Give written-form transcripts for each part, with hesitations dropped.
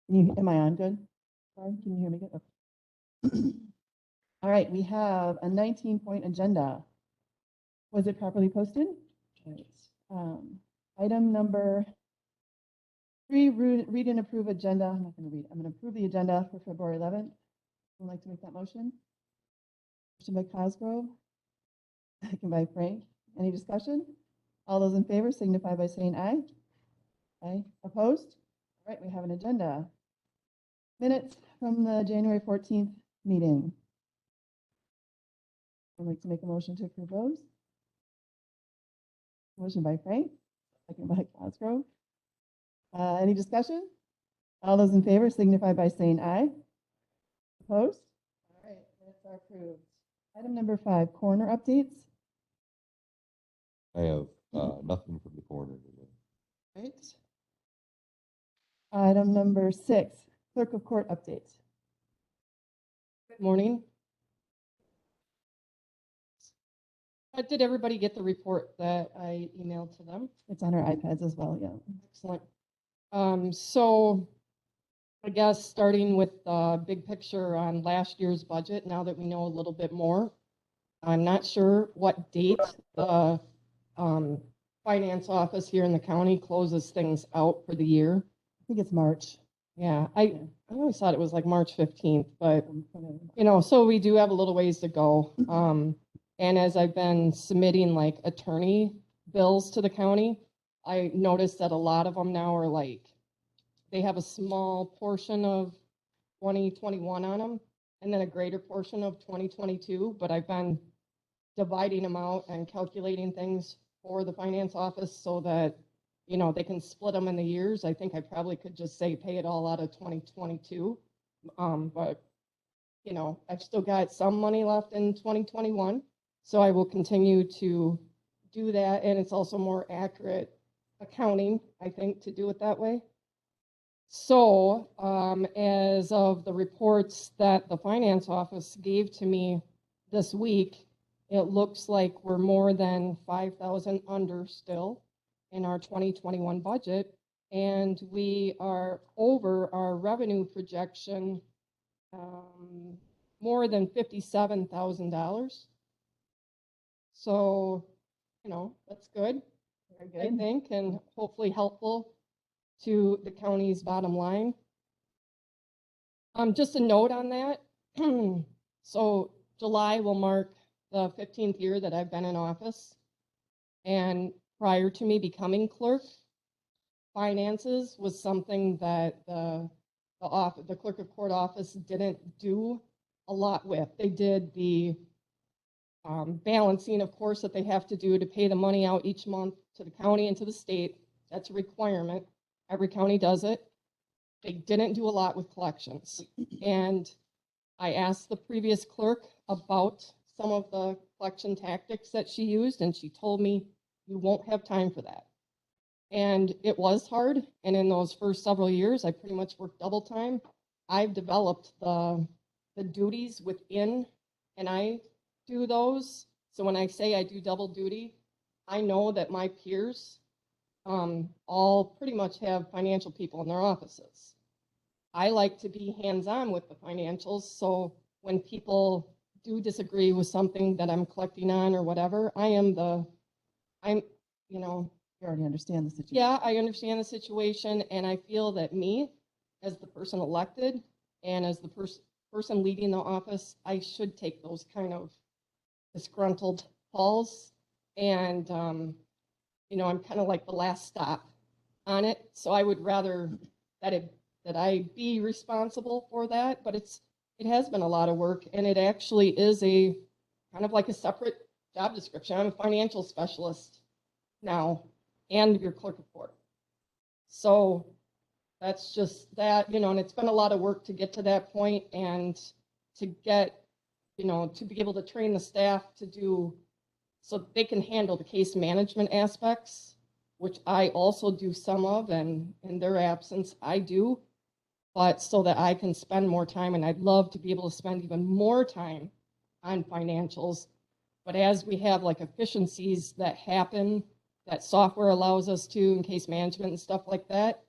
Am I on good? Sorry, can you hear me good? Okay. All right, we have a 19-point agenda. Was it properly posted? All right. Item number 3, read and approve agenda. I'm not going to read it. I'm going to approve the agenda for February 11th. Would like to make that motion? Motion by Cosgrove, second by Frank. Any discussion? All those in favor signify by saying aye. Aye. Opposed? All right, we have an agenda. Minutes from the January 14th meeting. I'd like to make a motion to approve those. Motion by Frank, second by Cosgrove. Any discussion? All those in favor signify by saying aye. Opposed? All right, minutes are approved. Item number 5, coroner updates. I have nothing from the coroner today. Right. Item number 6, clerk of court updates. Good morning. Did everybody get the report that I emailed to them? It's on our iPads as well, yeah. Excellent. So I guess starting with the big picture on last year's budget, now that we know a little bit more, I'm not sure what date the finance office here in the county closes things out for the year. I think it's March. Yeah, I always thought it was like March 15th, but you know, so we do have a little ways to go. And as I've been submitting like attorney bills to the county, I noticed that a lot of them now are like, they have a small portion of 2021 on them and then a greater portion of 2022, but I've been dividing them out and calculating things for the finance office so that, you know, they can split them in the years. I think I probably could just say pay it all out of 2022. But, you know, I've still got some money left in 2021. So I will continue to do that. And it's also more accurate accounting, I think, to do it that way. So as of the reports that the finance office gave to me this week, it looks like we're more than 5,000 under still in our 2021 budget. And we are over our revenue projection more than $57,000. So, you know, that's good, I think, and hopefully helpful to the county's bottom line. Just a note on that. So July will mark the 15th year that I've been in office. And prior to me becoming clerk, finances was something that the clerk of court office didn't do a lot with. They did the balancing, of course, that they have to do to pay the money out each month to the county and to the state. That's a requirement. Every county does it. They didn't do a lot with collections. And I asked the previous clerk about some of the collection tactics that she used, and she told me, you won't have time for that. And it was hard. And in those first several years, I pretty much worked double time. I've developed the duties within, and I do those. So when I say I do double duty, I know that my peers all pretty much have financial people in their offices. I like to be hands-on with the financials. So when people do disagree with something that I'm collecting on or whatever, you know. You already understand the situation. Yeah, I understand the situation, and I feel that me, as the person elected and as the person leading the office, I should take those kind of disgruntled calls. And, you know, I'm kind of like the last stop on it. So I would rather that I be responsible for that, but it has been a lot of work, and it actually is a kind of like a separate job description. I'm a financial specialist now and your clerk of court. So that's just that, you know, and it's been a lot of work to get to that point and to get, you know, to be able to train the staff to do so they can handle the case management aspects, which I also do some of, and in their absence, I do, but so that I can spend more time, and I'd love to be able to spend even more time on financials. But as we have like efficiencies that happen, that software allows us to in case management and stuff like that,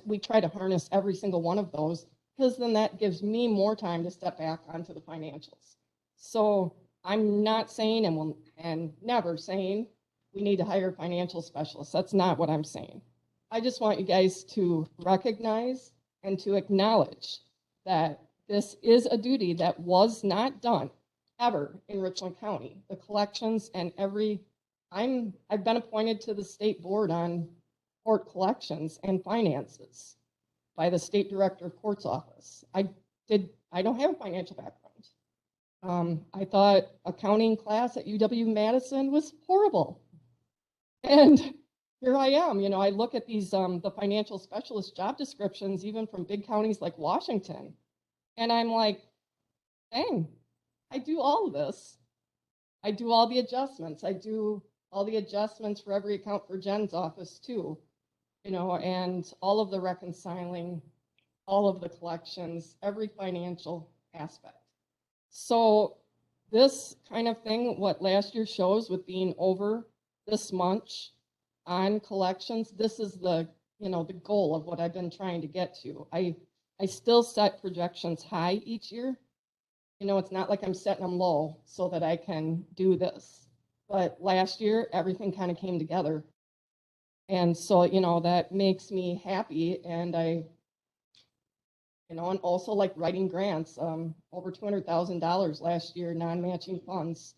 we try to harness every single one of those, because then that gives me more time to step back onto the financials. So I'm not saying and never saying we need to hire financial specialists. That's not what I'm saying. I just want you guys to recognize and to acknowledge that this is a duty that was not done ever in Richland County. The collections and I've been appointed to the state board on court collections and finances by the state director of courts office. I don't have a financial background. I thought accounting class at UW-Madison was horrible. And here I am, I look at these, the financial specialist job descriptions, even from big counties like Washington. And I'm like, dang, I do all of this. I do all the adjustments. I do all the adjustments for every account for Jen's office too, and all of the reconciling, all of the collections, every financial aspect. So this kind of thing, what last year shows with being over this much on collections, this is the goal of what I've been trying to get to. I still set projections high each year. It's not like I'm setting them low so that I can do this. But last year, everything kind of came together. And so, that makes me happy. And and also like writing grants, over $200,000 last year, non-matching funds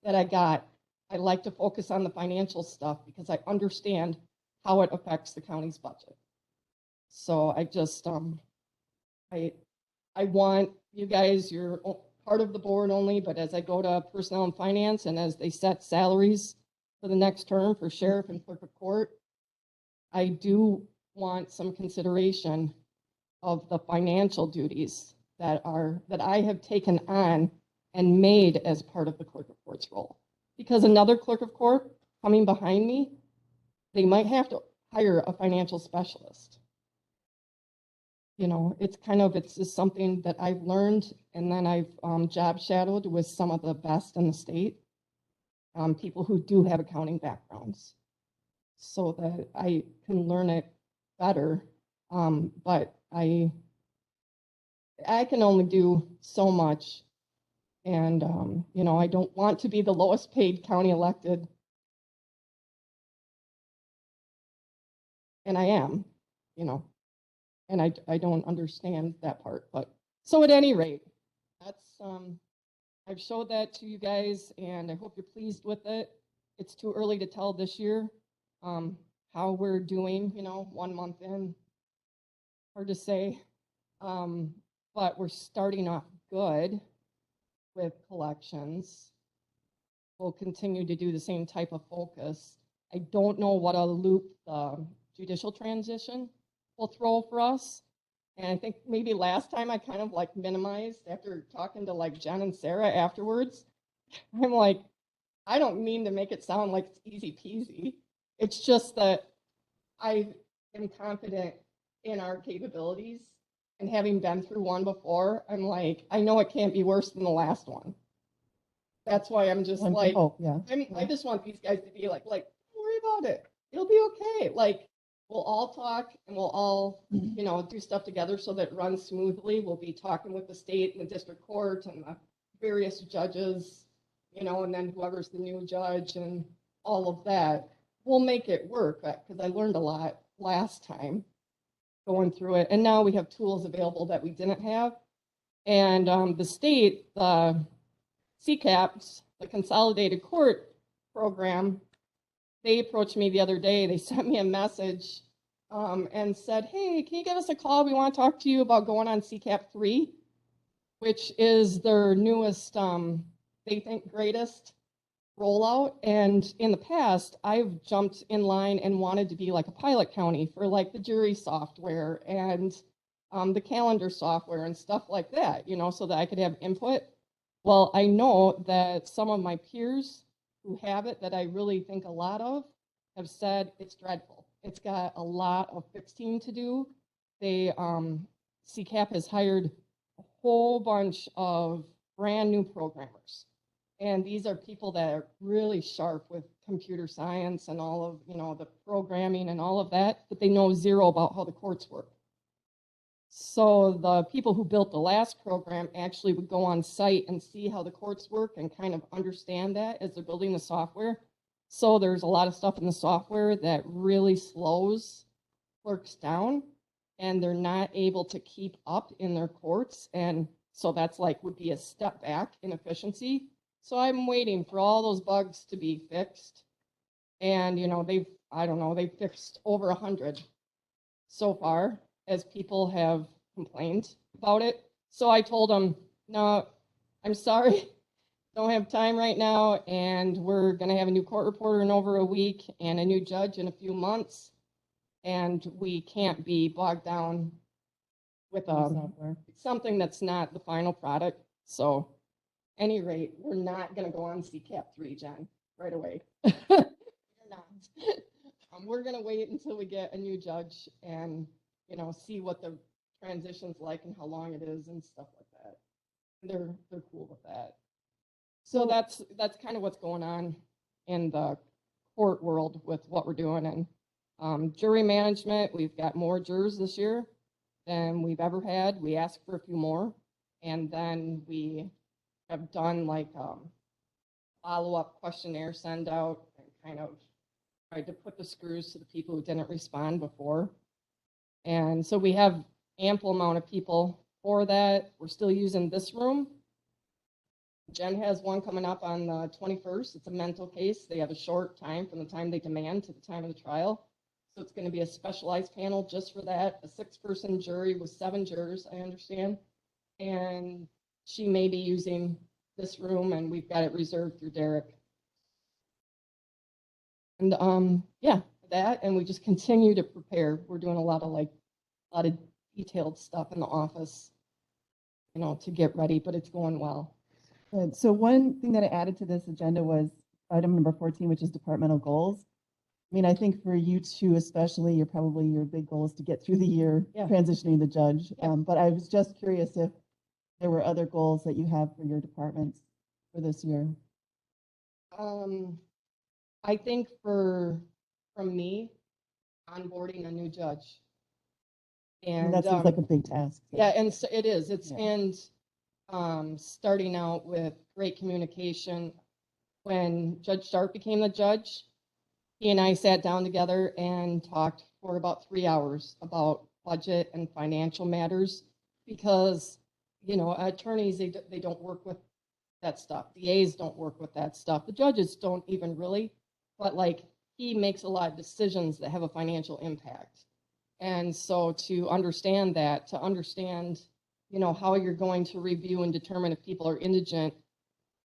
that I got. I like to focus on the financial stuff because I understand how it affects the county's budget. So I just, I want you guys, you're part of the board only, but as I go to personnel and finance and as they set salaries for the next term for sheriff and clerk of court, I do want some consideration of the financial duties that I have taken on and made as part of the clerk of court's role. Because another clerk of court coming behind me, they might have to hire a financial specialist. It's just something that I've learned, and then I've job shadowed with some of the best in the state, people who do have accounting backgrounds, so that I can learn it better. But I can only do so much, and I don't want to be the lowest paid county elected, and I am, and I don't understand that part. But so at any rate, that's I've showed that to you guys, and I hope you're pleased with it. It's too early to tell this year how we're doing, 1 month in, hard to say, but we're starting off good with collections. We'll continue to do the same type of focus. I don't know what a loop the judicial transition will throw for us. And I think maybe last time I kind of like minimized after talking to like Jen and Sarah afterwards. I'm like, I don't mean to make it sound like it's easy peasy. It's just that I am confident in our capabilities, and having been through one before, I'm like, I know it can't be worse than the last one. That's why I'm just like, I just want these guys to be like, don't worry about it. It'll be okay. Like, we'll all talk and we'll all, do stuff together so that it runs smoothly. We'll be talking with the state and the district court and the various judges, and then whoever's the new judge and all of that. We'll make it work, because I learned a lot last time going through it. And now we have tools available that we didn't have. And the state, the CCAPs, the Consolidated Court Program, they approached me the other day. They sent me a message and said, hey, can you give us a call? We want to talk to you about going on CCAP 3, which is their newest, they think, greatest rollout. And in the past, I've jumped in line and wanted to be like a pilot county for like the jury software and the calendar software and stuff like that, so that I could have input. Well, I know that some of my peers who have it, that I really think a lot of, have said it's dreadful. It's got a lot of fixing to do. They, CCAP has hired a whole bunch of brand new programmers. And these are people that are really sharp with computer science and all of, the programming and all of that, but they know zero about how the courts work. So the people who built the last program actually would go on site and see how the courts work and kind of understand that as they're building the software. So there's a lot of stuff in the software that really slows clerks down, and they're not able to keep up in their courts. And so that's would be a step back in efficiency. So I'm waiting for all those bugs to be fixed. And, they've fixed over 100 so far as people have complained about it. So I told them, no, I'm sorry, don't have time right now. And we're going to have a new court reporter in over a week and a new judge in a few months. And we can't be bogged down with Software. something that's not the final product. So any rate, we're not going to go on CCAP 3, Jen, right away. We're not. We're going to wait until we get a new judge and, see what the transition's like and how long it is and stuff like that. They're cool with that. So that's kind of what's going on in the court world with what we're doing. And jury management, we've got more jurors this year than we've ever had. We asked for a few more, and then we have done follow-up questionnaire send out and kind of tried to put the screws to the people who didn't respond before. And so we have ample amount of people for that. We're still using this room. Jen has one coming up on the 21st. It's a mental case. They have a short time from the time they demand to the time of the trial. So it's going to be a specialized panel just for that, a 6-person jury with 7 jurors, I understand. And she may be using this room, and we've got it reserved through Derek. And that, and we just continue to prepare. We're doing a lot of detailed stuff in the office, to get ready, but it's going well. Good. So one thing that I added to this agenda was item number 14, which is departmental goals. I mean, I think for you two especially, your big goal is to get through the year transitioning the judge. Yeah. But I was just curious if there were other goals that you have for your departments for this year. I think from me, onboarding a new judge. And that seems like a big task. So. Yeah, and so it is. It's Yeah. and starting out with great communication. When Judge Stark became the judge, he and I sat down together and talked for about 3 hours about budget and financial matters because, attorneys, they don't work with that stuff. DAs don't work with that stuff. The judges don't even really, but he makes a lot of decisions that have a financial impact. And so to understand that, how you're going to review and determine if people are indigent,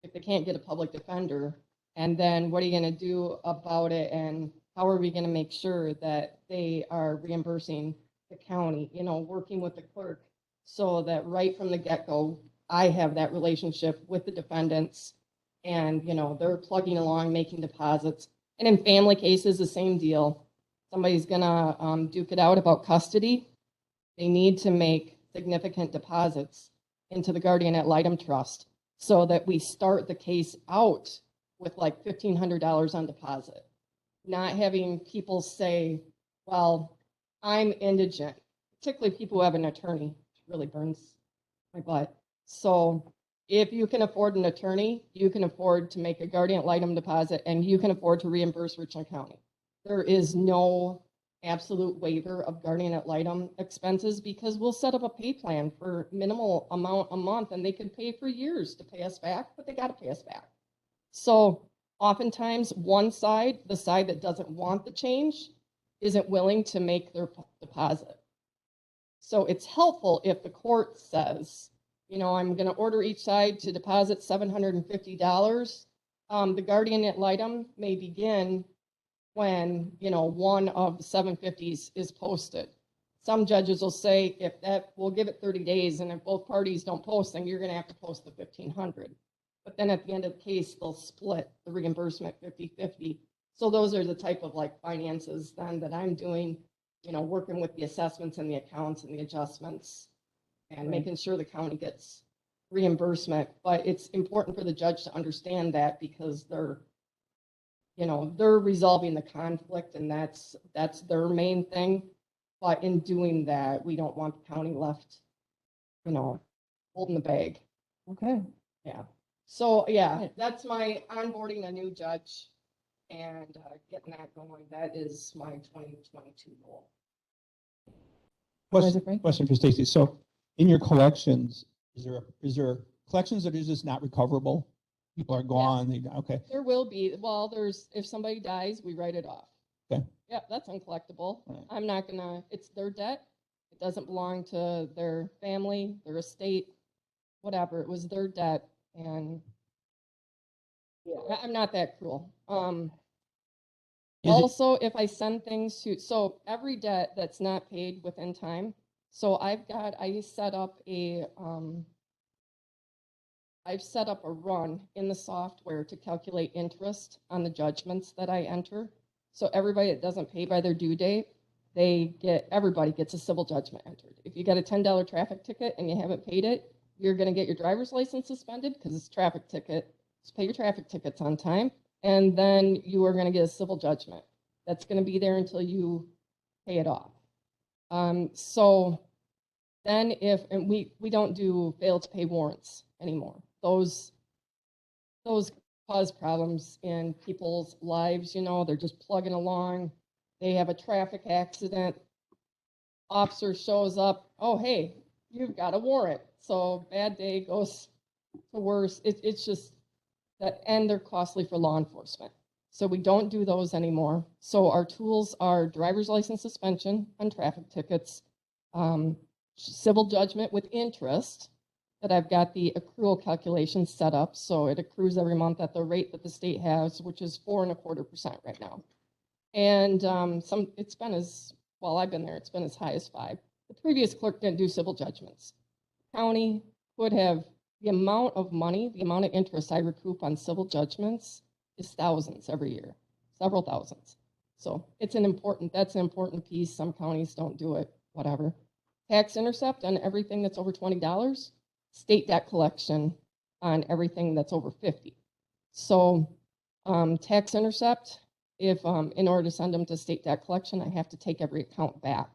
if they can't get a public defender, and then what are you going to do about it, and how are we going to make sure that they are reimbursing the county, working with the clerk so that right from the get-go, I have that relationship with the defendants and, they're plugging along, making deposits. And in family cases, the same deal. Somebody's going to duke it out about custody. They need to make significant deposits into the guardian ad litem trust so that we start the case out with $1,500 on deposit. Not having people say, well, I'm indigent, particularly people who have an attorney, which really burns my butt. So if you can afford an attorney, you can afford to make a guardian ad litem deposit, and you can afford to reimburse Richland County. There is no absolute waiver of guardian ad litem expenses because we'll set up a pay plan for minimal amount a month, and they could pay for years to pay us back, but they got to pay us back. So oftentimes one side, the side that doesn't want the change, isn't willing to make their deposit. So it's helpful if the court says, I'm going to order each side to deposit $750. The guardian ad litem may begin when, one of the 750s is posted. Some judges will say, we'll give it 30 days, and if both parties don't post, then you're going to have to post the 1,500. But then at the end of the case, they'll split the reimbursement 50-50. So those are the type of finances then that I'm doing, working with the assessments and the accounts and the adjustments and making sure the county gets reimbursement, but it's important for the judge to understand that because they're resolving the conflict and that's their main thing. But in doing that, we don't want the county left, holding the bag. Okay. Yeah. So, yeah, that's my onboarding a new judge and getting that going. That is my 2022 goal. Supervisor Frank? Question for Stacy. So in your collections, is there collections that are just not recoverable? People are gone. Okay. There will be, well, if somebody dies, we write it off. Okay. Yeah, that's uncollectible. Right. I'm not it's their debt. It doesn't belong to their family, their estate, whatever. It was their debt. And yeah, I'm not that cruel. Also, if I send things so every debt that's not paid within time. So I set up a run in the software to calculate interest on the judgments that I enter. So everybody that doesn't pay by their due date, everybody gets a civil judgment entered. If you got a $10 traffic ticket and you haven't paid it, you're going to get your driver's license suspended because it's a traffic ticket. Just pay your traffic tickets on time. And then you are going to get a civil judgment. That's going to be there until you pay it off. So then we don't do fail to pay warrants anymore. Those cause problems in people's lives, they're just plugging along. They have a traffic accident. Officer shows up. Oh, hey, you've got a warrant. So bad day goes to worse. It's just that, and they're costly for law enforcement. So we don't do those anymore. So our tools are driver's license suspension on traffic tickets, civil judgment with interest, that I've got the accrual calculation set up. So it accrues every month at the rate that the state has, which is 4.25% right now. And while I've been there, it's been as high as 5. The previous clerk didn't do civil judgments. County could have, the amount of money, the amount of interest I recoup on civil judgments is thousands every year, several thousands. So that's an important piece. Some counties don't do it, whatever. Tax intercept on everything that's over $20, state debt collection on everything that's over 50. So tax intercept, if in order to send them to state debt collection, I have to take every account back.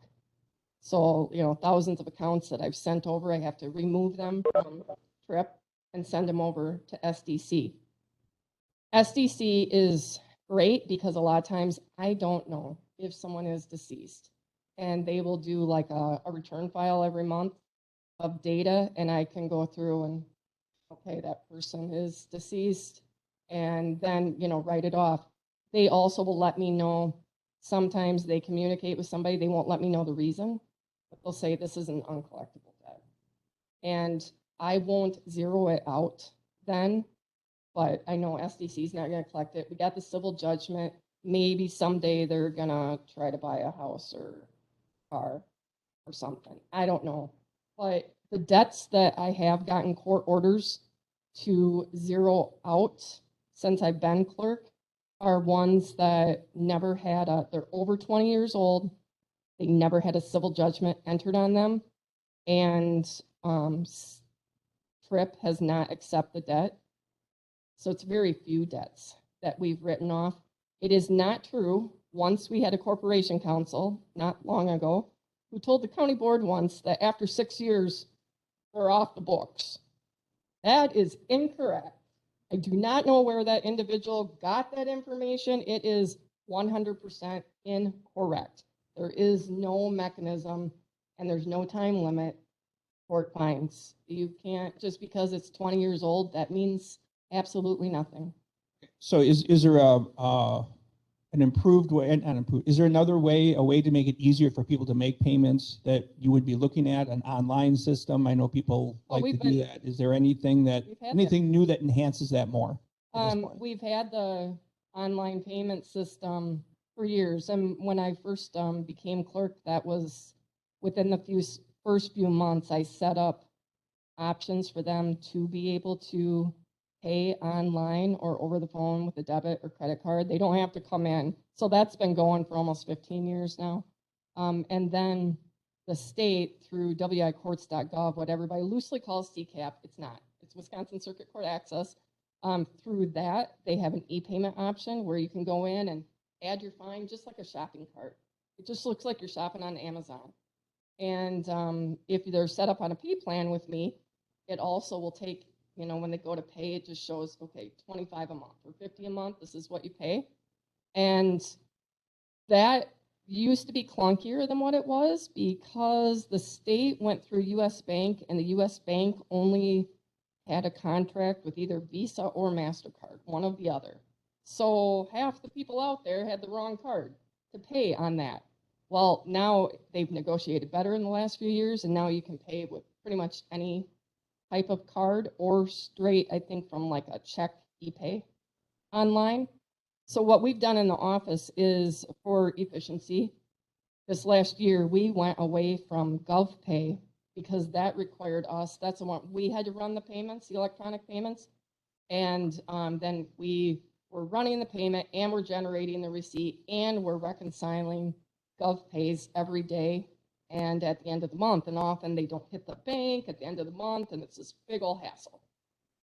So, thousands of accounts that I've sent over, I have to remove them from TRIP and send them over to SDC. SDC is great because a lot of times I don't know if someone is deceased, and they will do like a return file every month of data, and I can go through and, okay, that person is deceased, and then, write it off. They also will let me know, sometimes they communicate with somebody, they won't let me know the reason, but they'll say this is an uncollectible debt. And I won't zero it out then, but I know SDC is not going to collect it. We got the civil judgment. Maybe someday they're going to try to buy a house or car or something. I don't know. But the debts that I have gotten court orders to zero out since I've been clerk are ones that never had they're over 20 years old. They never had a civil judgment entered on them. And TRIP has not accepted the debt. So it's very few debts that we've written off. It is not true. Once we had a corporation counsel, not long ago, who told the county board once that after 6 years, we're off the books. That is incorrect. I do not know where that individual got that information. It is 100% incorrect. There is no mechanism and there's no time limit for fines. You can't, just because it's 20 years old, that means absolutely nothing. So is there an improved way, and unimproved, is there another way, a way to make it easier for people to make payments that you would be looking at, an online system? I know people like to do that. Is there anything new that enhances that more? We've had the online payment system for years. And when I first became clerk, that was within the first few months, I set up options for them to be able to pay online or over the phone with a debit or credit card. They don't have to come in. So that's been going for almost 15 years now. And then the state through wicourts.gov, what everybody loosely calls CCAP, it's not. it's Wisconsin Circuit Court Access. Through that, they have an e-payment option where you can go in and add your fine just like a shopping cart. It just looks like you're shopping on Amazon. And if they're set up on a P plan with me, it also will take, when they go to pay, it just shows, okay, 25 a month or 50 a month, this is what you pay. And that used to be clunkier than what it was because the state went through US Bank and the US Bank only had a contract with either Visa or MasterCard, one of the other. So half the people out there had the wrong card to pay on that. Well, now they've negotiated better in the last few years, and now you can pay with pretty much any type of card or straight, I think, from like a check e-pay online. So what we've done in the office is for efficiency, this last year, we went away from GovPay because that required us, that's the one, we had to run the payments, the electronic payments. And then we were running the payment and we're generating the receipt and we're reconciling GovPays every day and at the end of the month. And often they don't hit the bank at the end of the month and it's this big old hassle.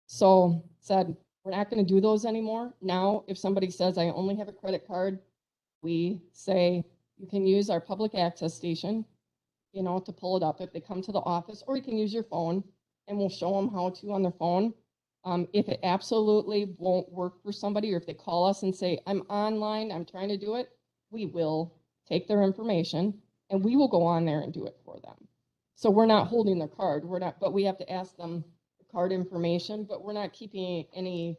So said, we're not going to do those anymore. Now, if somebody says, I only have a credit card, we say, you can use our public access station, to pull it up if they come to the office, or you can use your phone and we'll show them how to on their phone. If it absolutely won't work for somebody, or if they call us and say, I'm online, I'm trying to do it, we will take their information and we will go on there and do it for them. So we're not holding their card, but we have to ask them the card information, but we're not keeping any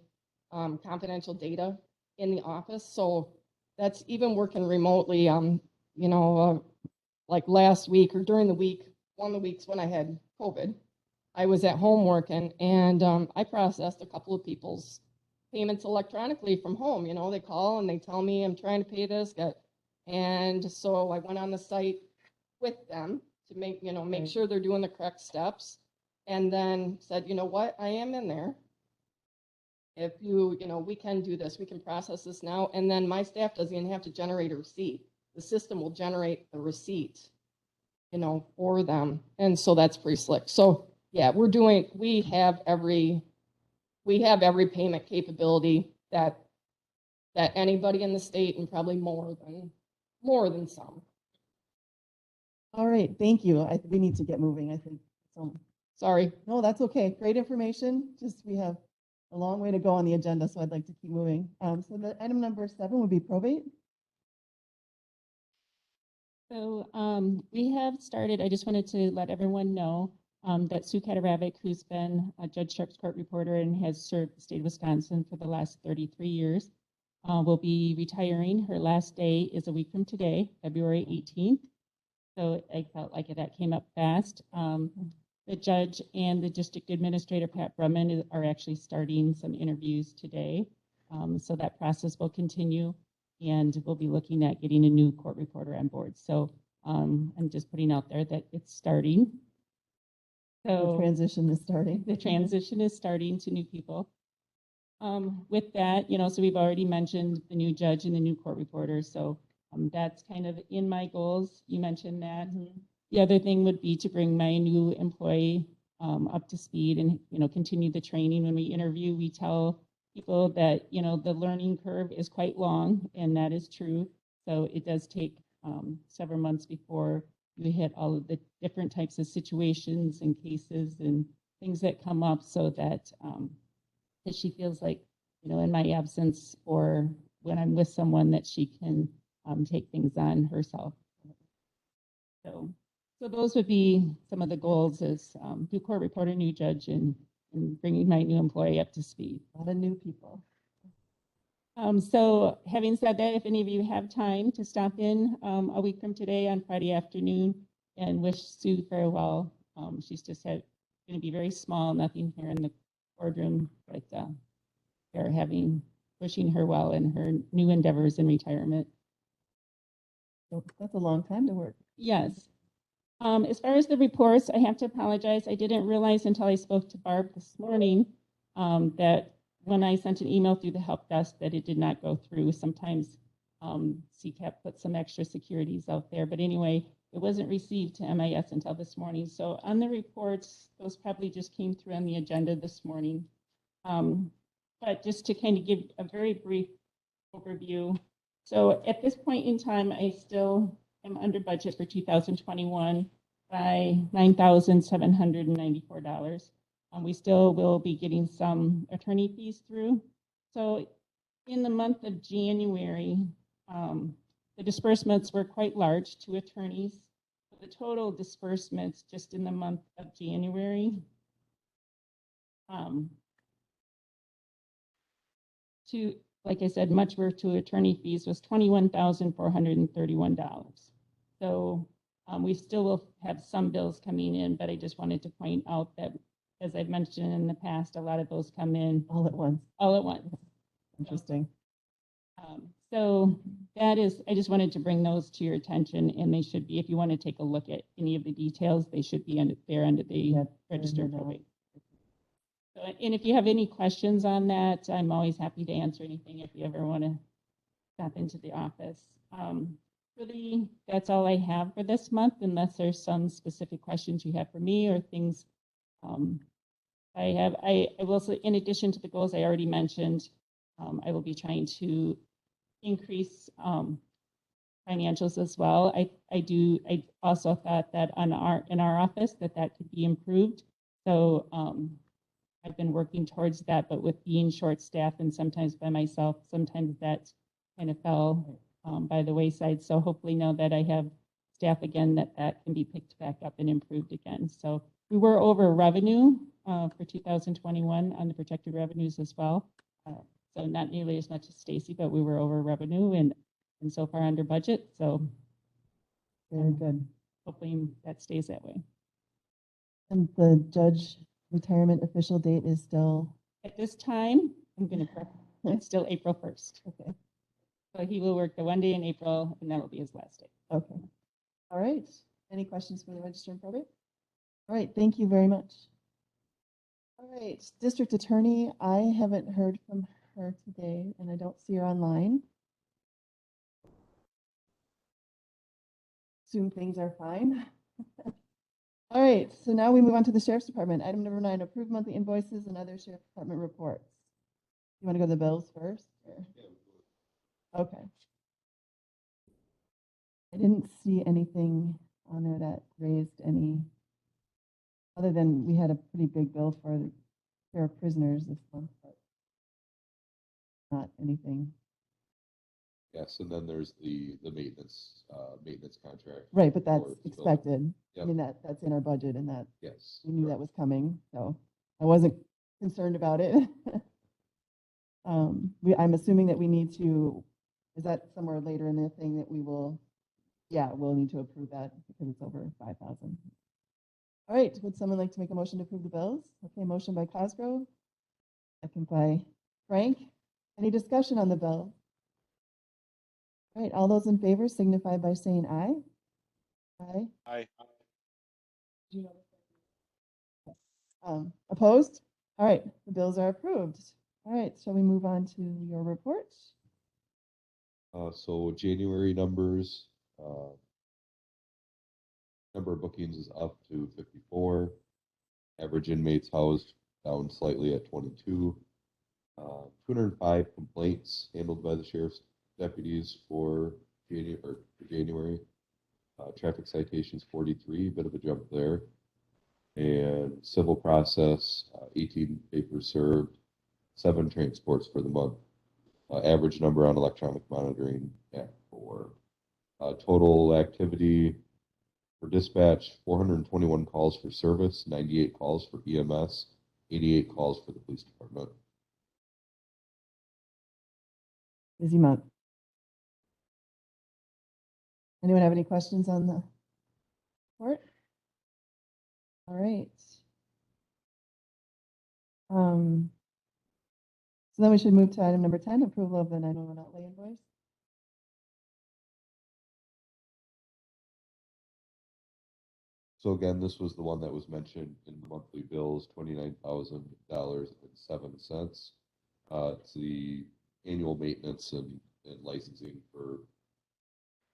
confidential data in the office. So that's even working remotely. Like last week or during the week, one of the weeks when I had COVID, I was at home working and I processed a couple of people's payments electronically from home. They call and they tell me I'm trying to pay this. And so I went on the site with them to make sure they're doing the correct steps. And then said, you know what, I am in there. If we can do this, we can process this now. And then my staff doesn't even have to generate a receipt. The system will generate the receipt, for them. And so that's pretty slick. So yeah, we have every payment capability that anybody in the state, and probably more than some. All right, thank you. We need to get moving, I think. So, sorry. No, that's okay. Great information. Just we have a long way to go on the agenda, so I'd like to keep moving. So the item number 7 would be probate. So we have started, I just wanted to let everyone know that Sue Kataravic, who's been a Judge Sharp's court reporter and has served the state of Wisconsin for the last 33 years, will be retiring. Her last day is a week from today, February 18th. So I felt like that came up fast. The judge and the district administrator, Pat Brumman, are actually starting some interviews today. So that process will continue. And we'll be looking at getting a new court reporter on board. So I'm just putting out there that it's starting. So The transition is starting. The transition is starting to new people. With that, so we've already mentioned the new judge and the new court reporter. So that's kind of in my goals. You mentioned that. Mm-hmm. The other thing would be to bring my new employee up to speed and, continue the training. When we interview, we tell people that, the learning curve is quite long, and that is true. So it does take several months before you hit all of the different types of situations and cases and things that come up, so that she feels like, in my absence or when I'm with someone, that she can take things on herself. So those would be some of the goals: is new court reporter, new judge, and bringing my new employee up to speed. A lot of new people. So having said that, if any of you have time to stop in a week from today on Friday afternoon and wish Sue farewell, she's just going to be very small, nothing here in the boardroom, but they're wishing her well in her new endeavors in retirement. So that's a long time to work. Yes. As far as the reports, I have to apologize. I didn't realize until I spoke to Barb this morning that when I sent an email through the help desk that it did not go through. Sometimes CCAP puts some extra securities out there. But anyway, it wasn't received to MIS until this morning. So on the reports, those probably just came through on the agenda this morning. But just to kind of give a very brief overview. So at this point in time, I still am under budget for 2021 by $9,794. We still will be getting some attorney fees through. So in the month of January, the disbursements were quite large to attorneys. The total disbursements just in the month of January to, like I said, much work to attorney fees was $21,431. So we still will have some bills coming in, but I just wanted to point out that, as I've mentioned in the past, a lot of those come in All at once. all at once. Interesting. So that is, I just wanted to bring those to your attention, and they should be, if you want to take a look at any of the details, they should be there under the Yep, register of I know. probate. So, and if you have any questions on that, I'm always happy to answer anything if you ever want to stop into the office. Really, that's all I have for this month, unless there's some specific questions you have for me or things. I will say, in addition to the goals I already mentioned, I will be trying to increase financials as well. I also thought that in our office that could be improved. So I've been working towards that, but with being short staffed and sometimes by myself, sometimes that kind of fell by the wayside. So hopefully now that I have staff again, that can be picked back up and improved again. So we were over revenue for 2021 on the projected revenues as well. So not nearly as much as Stacy, but we were over revenue and so far under budget. So Very good. hopefully that stays that way. And the judge retirement official date is still, At this time, I'm going to correct, it's still April 1st. okay, So he will work the one day in April, and that will be his last day. okay. All right. Any questions for the register and probate? All right, thank you very much. All right, district attorney, I haven't heard from her today, and I don't see her online. Assume things are fine. All right, so now we move on to the sheriff's department. Item number 9, approve monthly invoices and other sheriff department reports. You want to go to the bills first? Or? Okay. I didn't see anything on there that raised any, other than we had a pretty big bill for the care of prisoners this month, but not anything. Yes, and then there's the maintenance contract. Right, but that's for the building. expected. I Yep. mean, that's in our budget, and that Yes. we knew that correct. was coming, so I wasn't concerned about it. I'm assuming that we need to, is that somewhere later in the thing that we will, yeah, we'll need to approve that because it's over 5,000. All right, would someone like to make a motion to approve the bills? Okay, motion by Cosgrove, second by Frank. Any discussion on the bill? All right, all those in favor signify by saying aye. Aye. Aye. Opposed? All right, the bills are approved. All right, shall we move on to your report? So January numbers, number of bookings is up to 54. Average inmates housed down slightly at 22. 205 complaints handled by the sheriff's deputies for January. Traffic citations 43, bit of a jump there. And civil process, 18 papers served, 7 transports for the month. Average number on electronic monitoring at 4. Total activity for dispatch, 421 calls for service, 98 calls for EMS, 88 calls for the police department. Busy month. Anyone have any questions on the report? All right. So then we should move to item number 10, approval of the 911 outlay invoice. So again, this was the one that was mentioned in the monthly bills, $29,000.07. It's the annual maintenance and licensing for,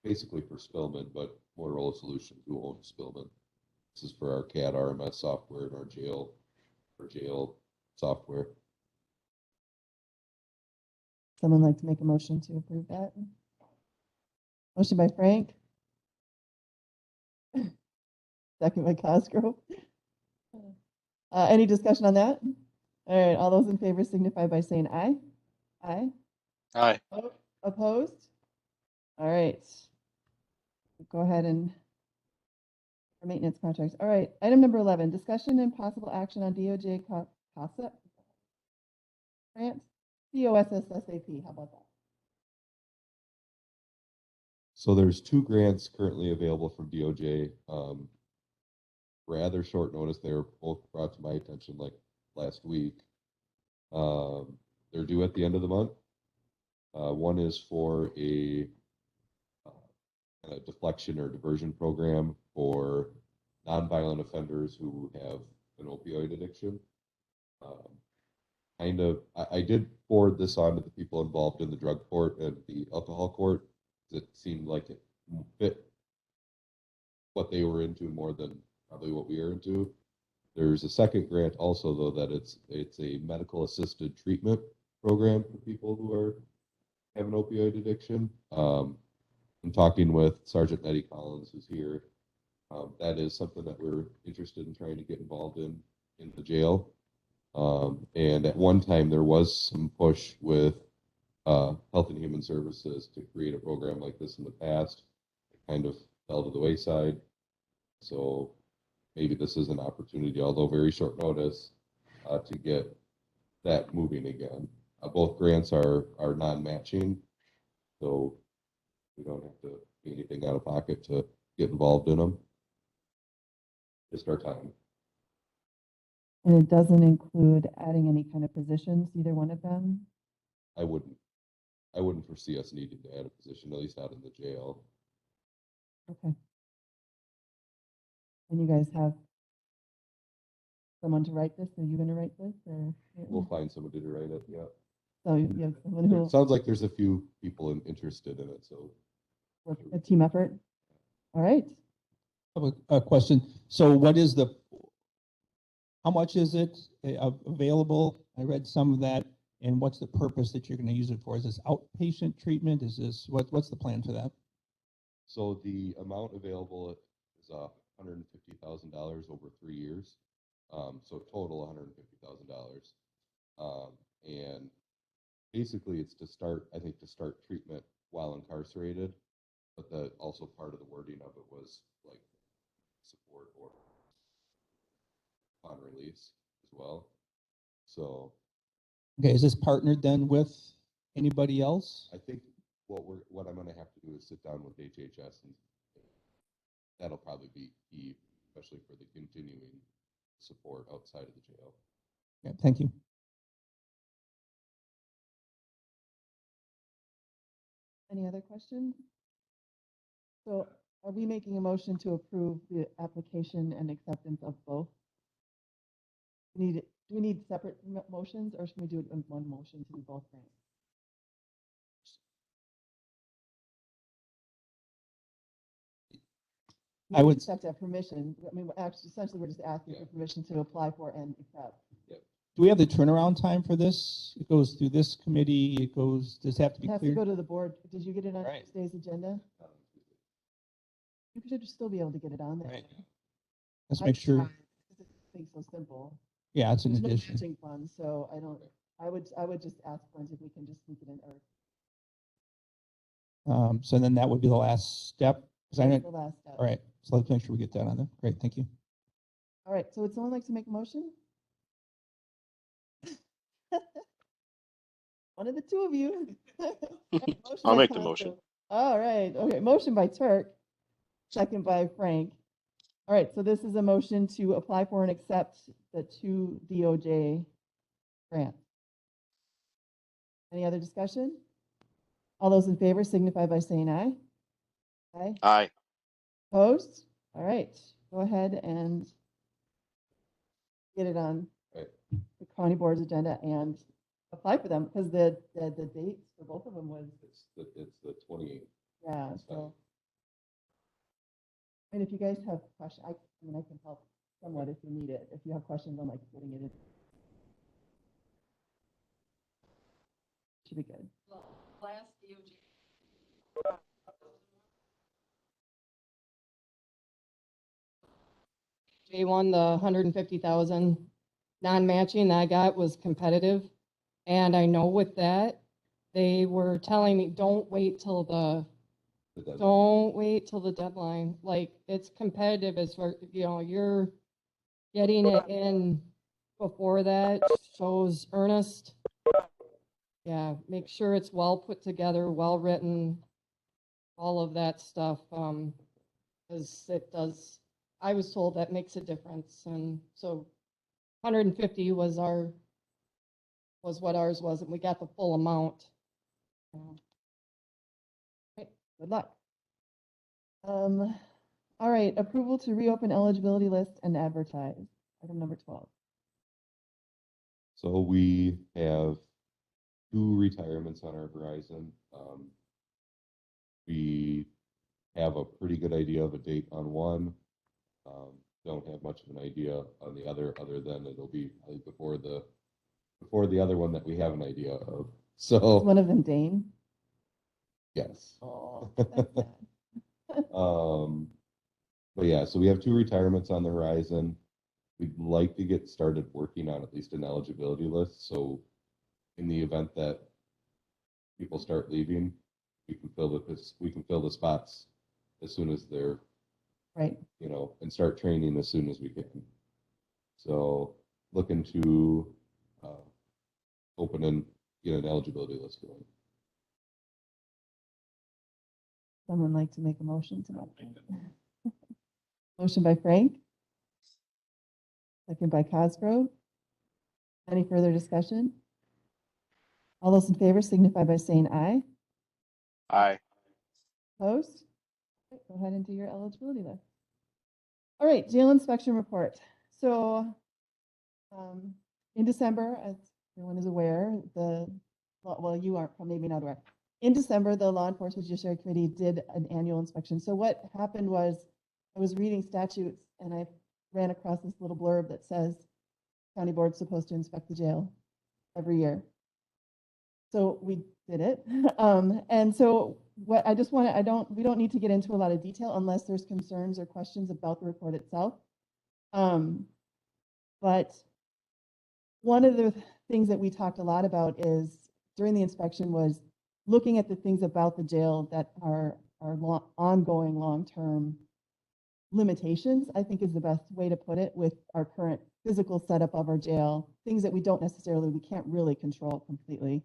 basically for Spillman, but Motorola Solutions, who owns Spillman. This is for our CAD RMS software and our jail software. Someone like to make a motion to approve that? Motion by Frank. Second by Cosgrove. Any discussion on that? All right, all those in favor signify by saying aye. Aye. Aye. Opposed? All right. Go ahead and our maintenance contracts. All right, item number 11, discussion and possible action on DOJ COSSAP grant, COSSSAP. How about that? So there's 2 grants currently available from DOJ. Rather short notice. They were both brought to my attention like last week. They're due at the end of the month. One is for a deflection or diversion program for nonviolent offenders who have an opioid addiction. I did forward this on to the people involved in the drug court and the alcohol court. It seemed like it fit what they were into more than probably what we are into. There's a second grant also, though, that it's a medical assisted treatment program for people who have an opioid addiction. I'm talking with Sergeant Nettie Collins, who's here. That is something that we're interested in trying to get involved in the jail. And at one time, there was some push with Health and Human Services to create a program like this in the past. It kind of fell to the wayside. So maybe this is an opportunity, although very short notice, to get that moving again. Both grants are non-matching, so we don't have to pay anything out of pocket to get involved in them. Just our time. And it doesn't include adding any kind of positions, either one of them? I wouldn't foresee us needing to add a position, at least not in the jail. Okay. And you guys have someone to write this? Are you going to write this? Or We'll find somebody to write it, yeah. so you have someone who It sounds like there's a few people interested in it, so. work a team effort? All right. I have a question. So how much is it available? I read some of that. And what's the purpose that you're going to use it for? Is this outpatient treatment? Is this, what's the plan for that? So the amount available is $150,000 over 3 years. So total $150,000. And basically it's to start treatment while incarcerated, but also part of the wording of it was like support or upon release as well. So Okay, is this partnered then with anybody else? I think what I'm gonna have to do is sit down with HHS, and that'll probably be key, especially for the continuing support outside of the jail. Yeah, thank you. Any other questions? So are we making a motion to approve the application and acceptance of both? Do we need separate motions, or should we do it in one motion to do both grants? I would- Just have to have permission. I mean, actually, essentially, we're just asking for permission to apply for and accept. Do we have the turnaround time for this? It goes through this committee, does it have to It be has to cleared? go to the board. Did you get it on Right. today's agenda? You should still be able to get it on there. Right. Let's I make sure, tried. This thing's so simple. yeah, it's an There's no addition. matching funds, so I would just ask Brent if we can just sneak it in, or So then that would be the last step. 'Cause I know, the last step. all right, so let's make sure we get that on there. Great, thank you. All right, so would someone like to make a motion? One of the two of you. Motion I'll by make the Costa. motion. All right, okay, motion by Turk, second by Frank. All right, so this is a motion to apply for and accept the 2 DOJ grants. Any other discussion? All those in favor signify by saying aye. Aye. Aye. Opposed? All right, go ahead and get it on Right. the county board's agenda and apply for them, because the dates for both of them was, It's the 28th. yeah, so And if you guys have questions, I mean, I can help somewhat if you need it. If you have questions on like putting it in. Should be good. J1, the 150,000 non-matching that I got was competitive. And I know with that, they were telling me, don't wait till the deadline. Like, it's competitive as far, you're getting it in before that shows earnest. Yeah, make sure it's well put together, well written, all of that stuff. Because it does, I was told that makes a difference. And so 150 was what ours was, and we got the full amount. Okay, good luck. All right, approval to reopen eligibility list and advertise. Item number 12. So we have 2 retirements on our horizon. We have a pretty good idea of a date on one. Don't have much of an idea on the other than it'll be probably before the other one that we have an idea of. Is So, one of them Dane? yes. Oh, that's sad. But yeah, so we have 2 retirements on the horizon. We'd like to get started working on at least an eligibility list. So in the event that people start leaving, we can fill the spots as soon as they're, Right. and start training as soon as we can. So looking to open and get an eligibility list going. Someone like to make a motion to that? Motion by Frank. Second by Cosgrove. Any further discussion? All those in favor signify by saying aye. Aye. Opposed? Okay, go ahead and do your eligibility list. All right, jail inspection report. So in December, as everyone is aware, well, you aren't, maybe not aware. In December, the Law Enforcement Judiciary Committee did an annual inspection. So what happened was I was reading statutes and I ran across this little blurb that says county board's supposed to inspect the jail every year. So we did it. And so what I just want to, we don't need to get into a lot of detail unless there's concerns or questions about the report itself. But one of the things that we talked a lot about is during the inspection was looking at the things about the jail that are ongoing long-term limitations, I think is the best way to put it, with our current physical setup of our jail, things that we can't really control completely,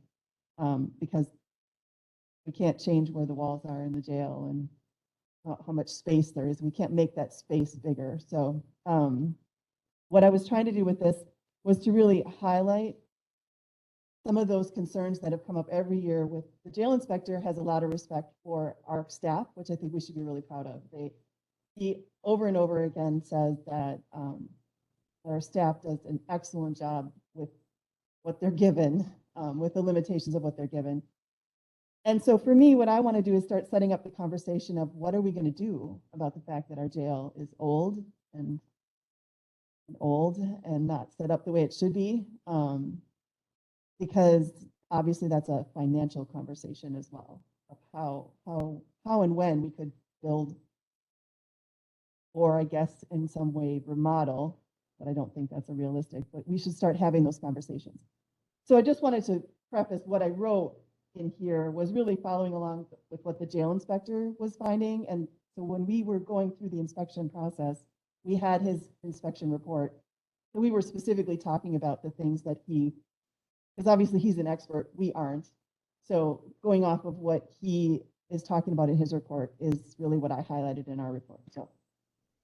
because we can't change where the walls are in the jail and how much space there is. We can't make that space bigger. So what I was trying to do with this was to really highlight some of those concerns that have come up every year. With the jail inspector has a lot of respect for our staff, which I think we should be really proud of. He over and over again says that our staff does an excellent job with what they're given, with the limitations of what they're given. And so for me, what I want to do is start setting up the conversation of what are we going to do about the fact that our jail is old and not set up the way it should be. Because obviously that's a financial conversation as well, of how and when we could build, or I guess in some way remodel, but I don't think that's a realistic, but we should start having those conversations. So I just wanted to preface what I wrote in here was really following along with what the jail inspector was finding. And so when we were going through the inspection process, we had his inspection report. So we were specifically talking about the things that because obviously he's an expert, we aren't. So going off of what he is talking about in his report is really what I highlighted in our report. So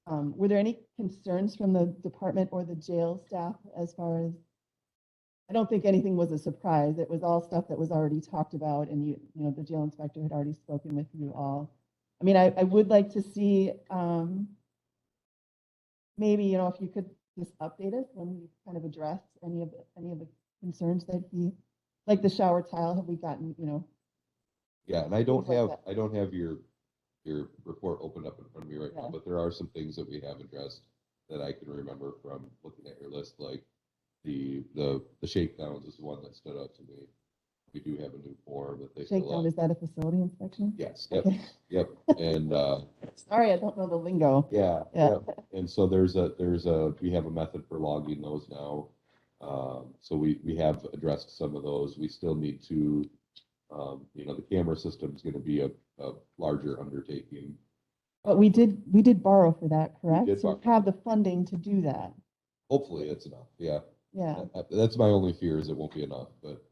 were there any concerns from the department or the jail staff as far as, I don't think anything was a surprise. It was all stuff that was already talked about, and the jail inspector had already spoken with you all. I mean, I would like to see maybe, if you could just update us when you kind of address any of the concerns that like the shower tile, have we gotten, Yeah, and I don't Things like have, that. I don't have your your report opened up in front of me right now, Yeah. but there are some things that we have addressed that I can remember from looking at your list, like the shakedowns is one that stood out to me. We do have a new form that they fill Shakedown, out. is that a facility inspection? Yes, yep, Okay. yep, and, Sorry, I don't know the lingo. yeah, Yeah. yep. And so we have a method for logging those now. So we have addressed some of those. We still need to, the camera system is gonna be a larger undertaking. But we did borrow for that, correct? did So we borrow. have the funding to do that. Hopefully it's enough, yeah. Yeah. That's my only fear, is it won't be enough, but,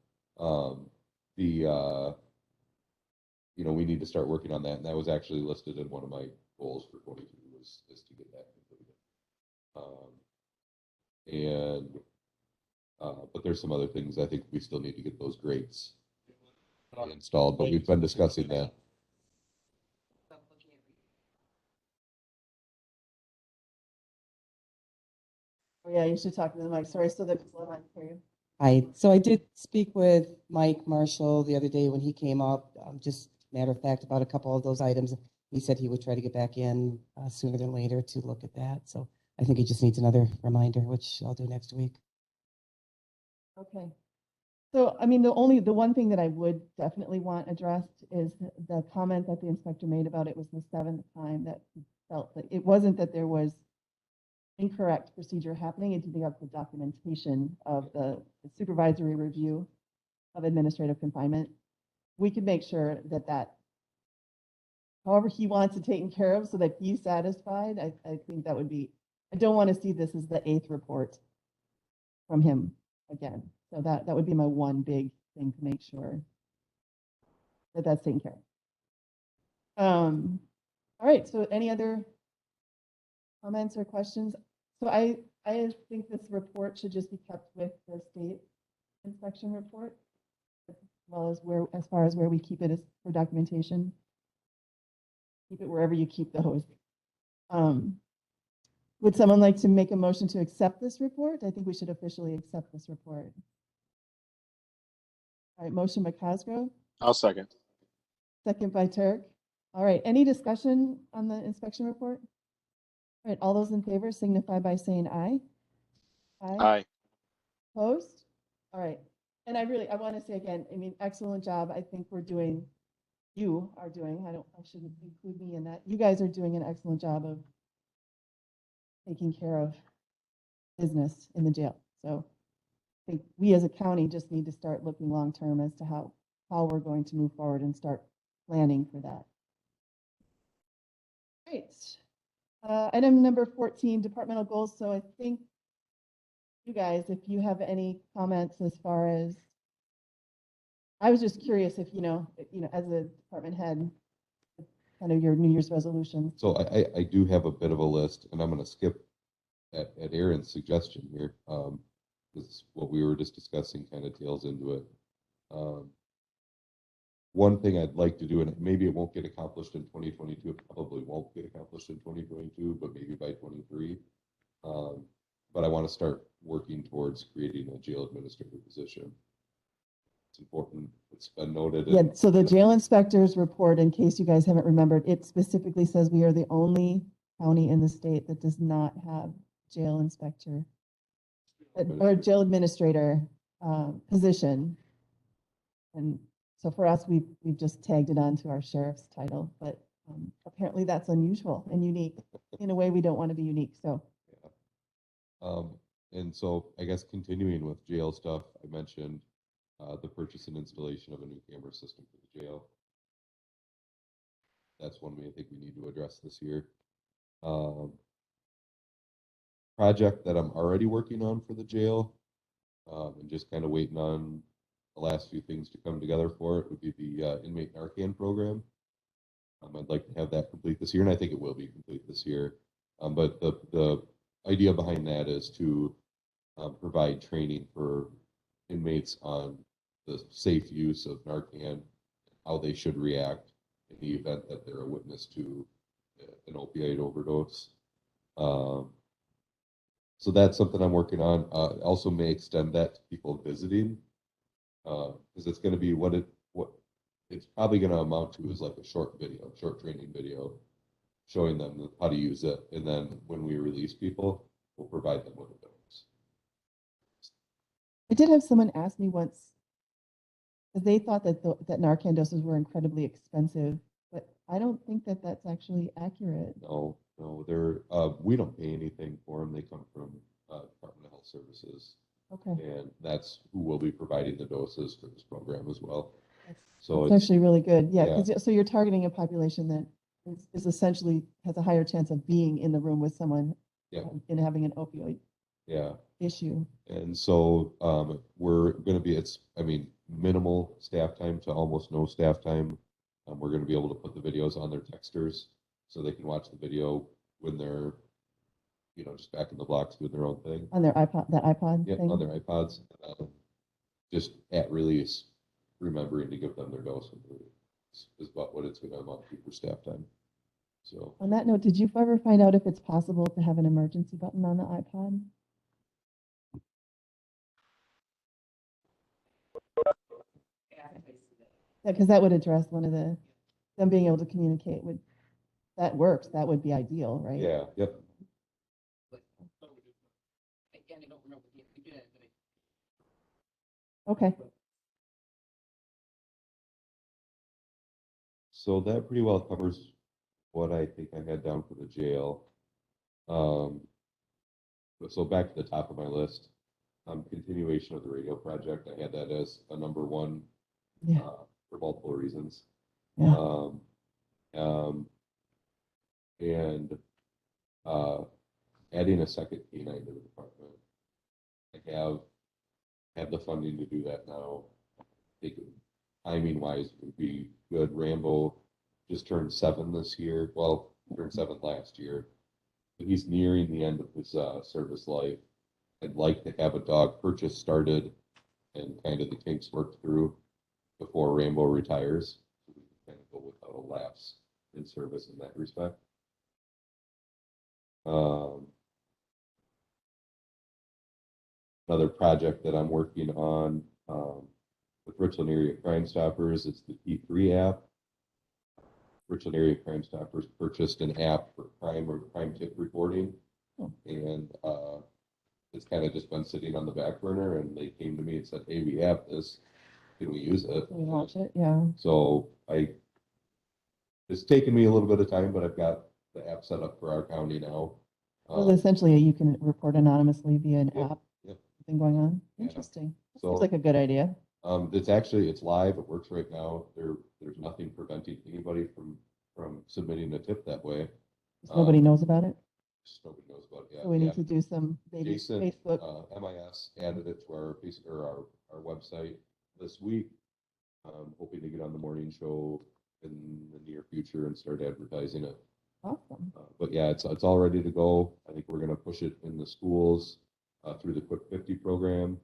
we need to start working on that, and that was actually listed in one of my goals for 22 is to get that completed. But there's some other things I think we still need to get those grates installed, but we've been discussing that. Oh, yeah, you should talk to the mic. Sorry, so that people might hear you. Hi, so I did speak with Mike Marshall the other day when he came up, just matter of fact, about a couple of those items. He said he would try to get back in sooner than later to look at that. So I think he just needs another reminder, which I'll do next week. Okay. So, I mean, the one thing that I would definitely want addressed is the comment that the inspector made about it was the 7th time that he felt that it wasn't that there was incorrect procedure happening. It's about the documentation of the supervisory review of administrative confinement. We could make sure that however he wants it taken care of so that he's satisfied. I think that would be, I don't want to see this as the 8th report from him again. So that would be my one big thing to make sure that that's taken care of. All right, so any other comments or questions? So I think this report should just be kept with the state inspection report, as well as far as where we keep it as for documentation. Keep it wherever you keep those. Would someone like to make a motion to accept this report? I think we should officially accept this report. All right, motion by Cosgrove, I'll second. second by Turk. All right, any discussion on the inspection report? All right, all those in favor signify by saying aye. Aye. Opposed? All right. And I want to say again, I mean, excellent job. I think you are doing, I shouldn't include me in that. You guys are doing an excellent job of taking care of business in the jail. So I think we as a county just need to start looking long-term as to how we're going to move forward and start planning for that. Great. Item number 14, departmental goals. So I think you guys, if you have any comments as far as, I was just curious if, as a department head, kind of your New Year's resolution. So I do have a bit of a list, and I'm gonna skip at Aaron's suggestion here, because what we were just discussing kind of tails into it. One thing I'd like to do, and maybe it won't get accomplished in 2022, it probably won't get accomplished in 2022, but maybe by 23. But I want to start working towards creating a jail administrator position. It's important. It's been noted. Yeah, so the jail inspector's report, in case you guys haven't remembered, it specifically says we are the only county in the state that does not have jail inspector or jail administrator position. And so for us, we've just tagged it onto our sheriff's title, but apparently that's unusual and unique in a way we don't want to be unique. So. Yeah. And so I guess continuing with jail stuff, I mentioned the purchase and installation of a new camera system for the jail. That's one I think we need to address this year. Project that I'm already working on for the jail, and just kind of waiting on the last few things to come together for it, would be the inmate Narcan program. I'd like to have that complete this year, and I think it will be complete this year. But the idea behind that is to provide training for inmates on the safe use of Narcan, how they should react in the event that they're a witness to an opioid overdose. So that's something I'm working on. Also may extend that to people visiting, because it's going to be what it's probably gonna amount to is like a short video, short training video, showing them how to use it, and then when we release people, we'll provide them with the demos. I did have someone ask me once, because they thought that that Narcan doses were incredibly expensive, but I don't think that that's actually accurate. No, they're, we don't pay anything for them. They come from, Department of Health Services. Okay. And that's who will be providing the doses for this program as well. So It's actually really good. Yeah, because so you're targeting a population that is essentially has a higher chance of being in the room with someone and having an opioid issue. And so we're going to be, minimal staff time to almost no staff time. We're going to be able to put the videos on their texters so they can watch the video when they're, just back in the blocks doing their own thing. On their iPod, that iPod thing? On their iPods. Just at release, remembering to give them their dose is about what it's going to amount to for staff time. So on that note, did you ever find out if it's possible to have an emergency button on the iPod? Yeah, because that would address one of them being able to communicate with, that works, that would be ideal, right? yeah, yep. Okay. So that pretty well covers what I think I had down for the jail. So back to the top of my list, continuation of the radio project. I had that as a number one for multiple reasons. Yeah. And adding a second canine to the department. I have the funding to do that now. I think timing wise would be good. Rambo just turned 7 this year. Well, turned 7 last year. But he's nearing the end of his service life. I'd like to have a dog purchase started and kind of the kinks worked through before Rambo retires. So we can kind of go without a lapse in service in that respect. Another project that I'm working on with Richland Area Crime Stoppers, it's the P3 app. Richland Area Crime Stoppers purchased an app for crime or crime tip reporting, and it's kind of just been sitting on the back burner. And they came to me and said, "Hey, we have this. Can we use it?" Can we launch it? Yeah. So it's taken me a little bit of time, but I've got the app set up for our county now. Well, essentially, you can report anonymously via an app. Thing going on. Interesting. So, seems like a good idea. It's live. It works right now. There's nothing preventing anybody from submitting a tip that way. Nobody knows about it. Just nobody knows about it. Yeah. So we need to do some maybe Jason, Facebook. MIS added it to our our website this week. Hoping to get on the morning show in the near future and start advertising it. Awesome. But yeah, it's all ready to go. I think we're going to push it in the schools through the Quick 50 program,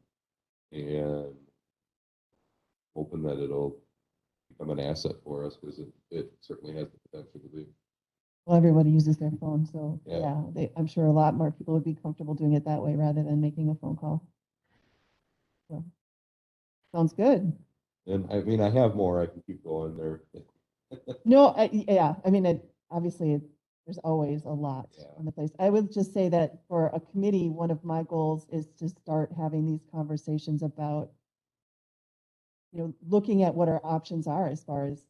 and hoping that it'll become an asset for us, because it certainly has the potential to be. Well, everybody uses their phone, so Yeah. I'm sure a lot more people would be comfortable doing it that way rather than making a phone call. So, sounds good. And I have more. I can keep going there. No, obviously, there's always a lot on the place. I would just say that for a committee, one of my goals is to start having these conversations about, looking at what our options are as far as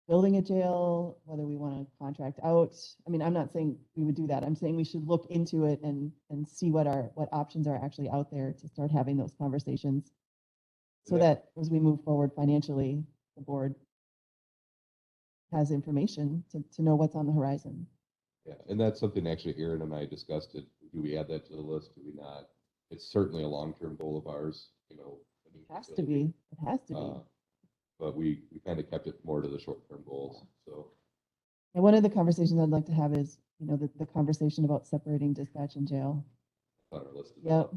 building a jail, whether we want to contract out. I'm not saying we would do that. I'm saying we should look into it and see what options are actually out there to start having those conversations, so that as we move forward financially, the board has information to know what's on the horizon. Yeah, and that's something actually Aaron and I discussed. Do we add that to the list? Do we not? It's certainly a long-term goal of ours. It has to be. It has to be. But we kind of kept it more to the short-term goals. So. And one of the conversations I'd like to have is, the conversation about separating dispatch and jail. On our list. Yep.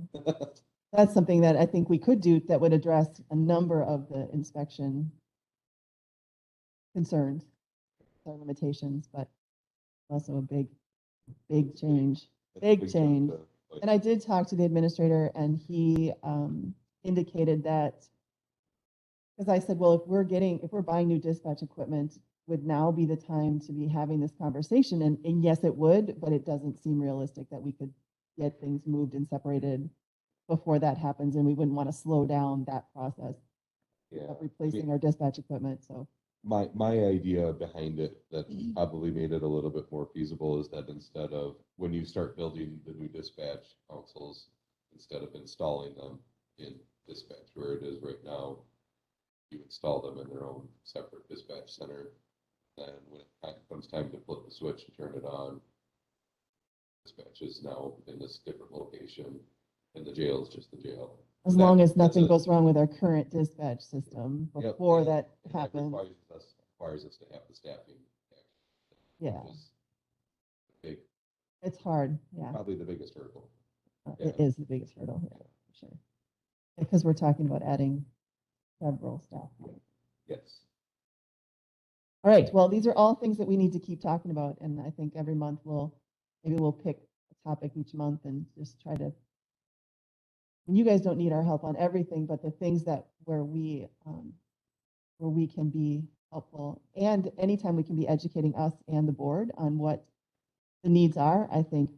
That's something that I think we could do that would address a number of the inspection concerns or limitations, but also a big change. Big change. And I did talk to the administrator, and he indicated that, because I said, well, if we're buying new dispatch equipment, would now be the time to be having this conversation? And yes, it would, but it doesn't seem realistic that we could get things moved and separated before that happens, and we wouldn't want to slow down that process Yeah. of replacing our dispatch equipment, so. My idea behind it that probably made it a little bit more feasible is that instead of, when you start building the new dispatch consoles, instead of installing them in dispatch where it is right now, you install them in their own separate dispatch center. And when it comes time to flip the switch and turn it on, dispatch is now in this different location, and the jail is just the jail. As long as That's nothing a- goes wrong with our current dispatch system Yep, before and that that happens. requires us to have the staffing. Yeah, Which is big, it's hard, yeah. probably the biggest hurdle. It Yeah. is the biggest hurdle, yeah, for sure. Because we're talking about adding several staff. Yes. All right, well, these are all things that we need to keep talking about, and I think every month maybe we'll pick a topic each month and just try to. And you guys don't need our help on everything, but the things where we can be helpful, and anytime we can be educating us and the board on what the needs are, I think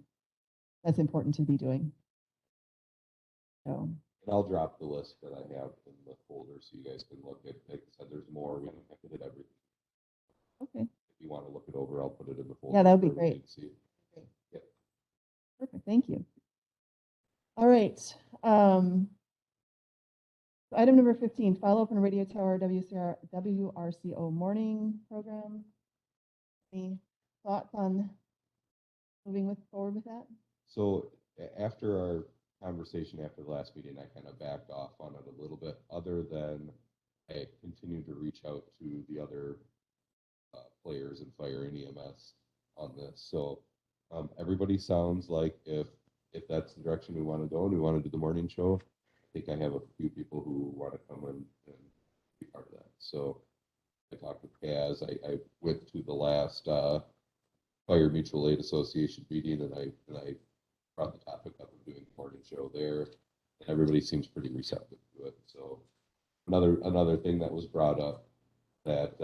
that's important to be doing. So, And I'll drop the list that I have in the folder so you guys can look at. Like I said, there's more. We don't have to hit everything. okay, If you want to look it over, I'll put it in the folder. yeah, that would be for everybody great. to see. Yep. Perfect, thank you. All right. Item number 15, follow up on radio tower WRCO morning program. Any thoughts on moving forward with that? So after our conversation after the last meeting, I kind of backed off on it a little bit, other than I continued to reach out to the other players in fire and EMS on this. So everybody sounds like if that's the direction we want to go and we want to do the morning show, I think I have a few people who want to come in and be part of that. So I talked with Kaz. I went to the last Fire Mutual Aid Association meeting, and I brought the topic up of doing the morning show there, and everybody seems pretty receptive to it. So another thing that was brought up that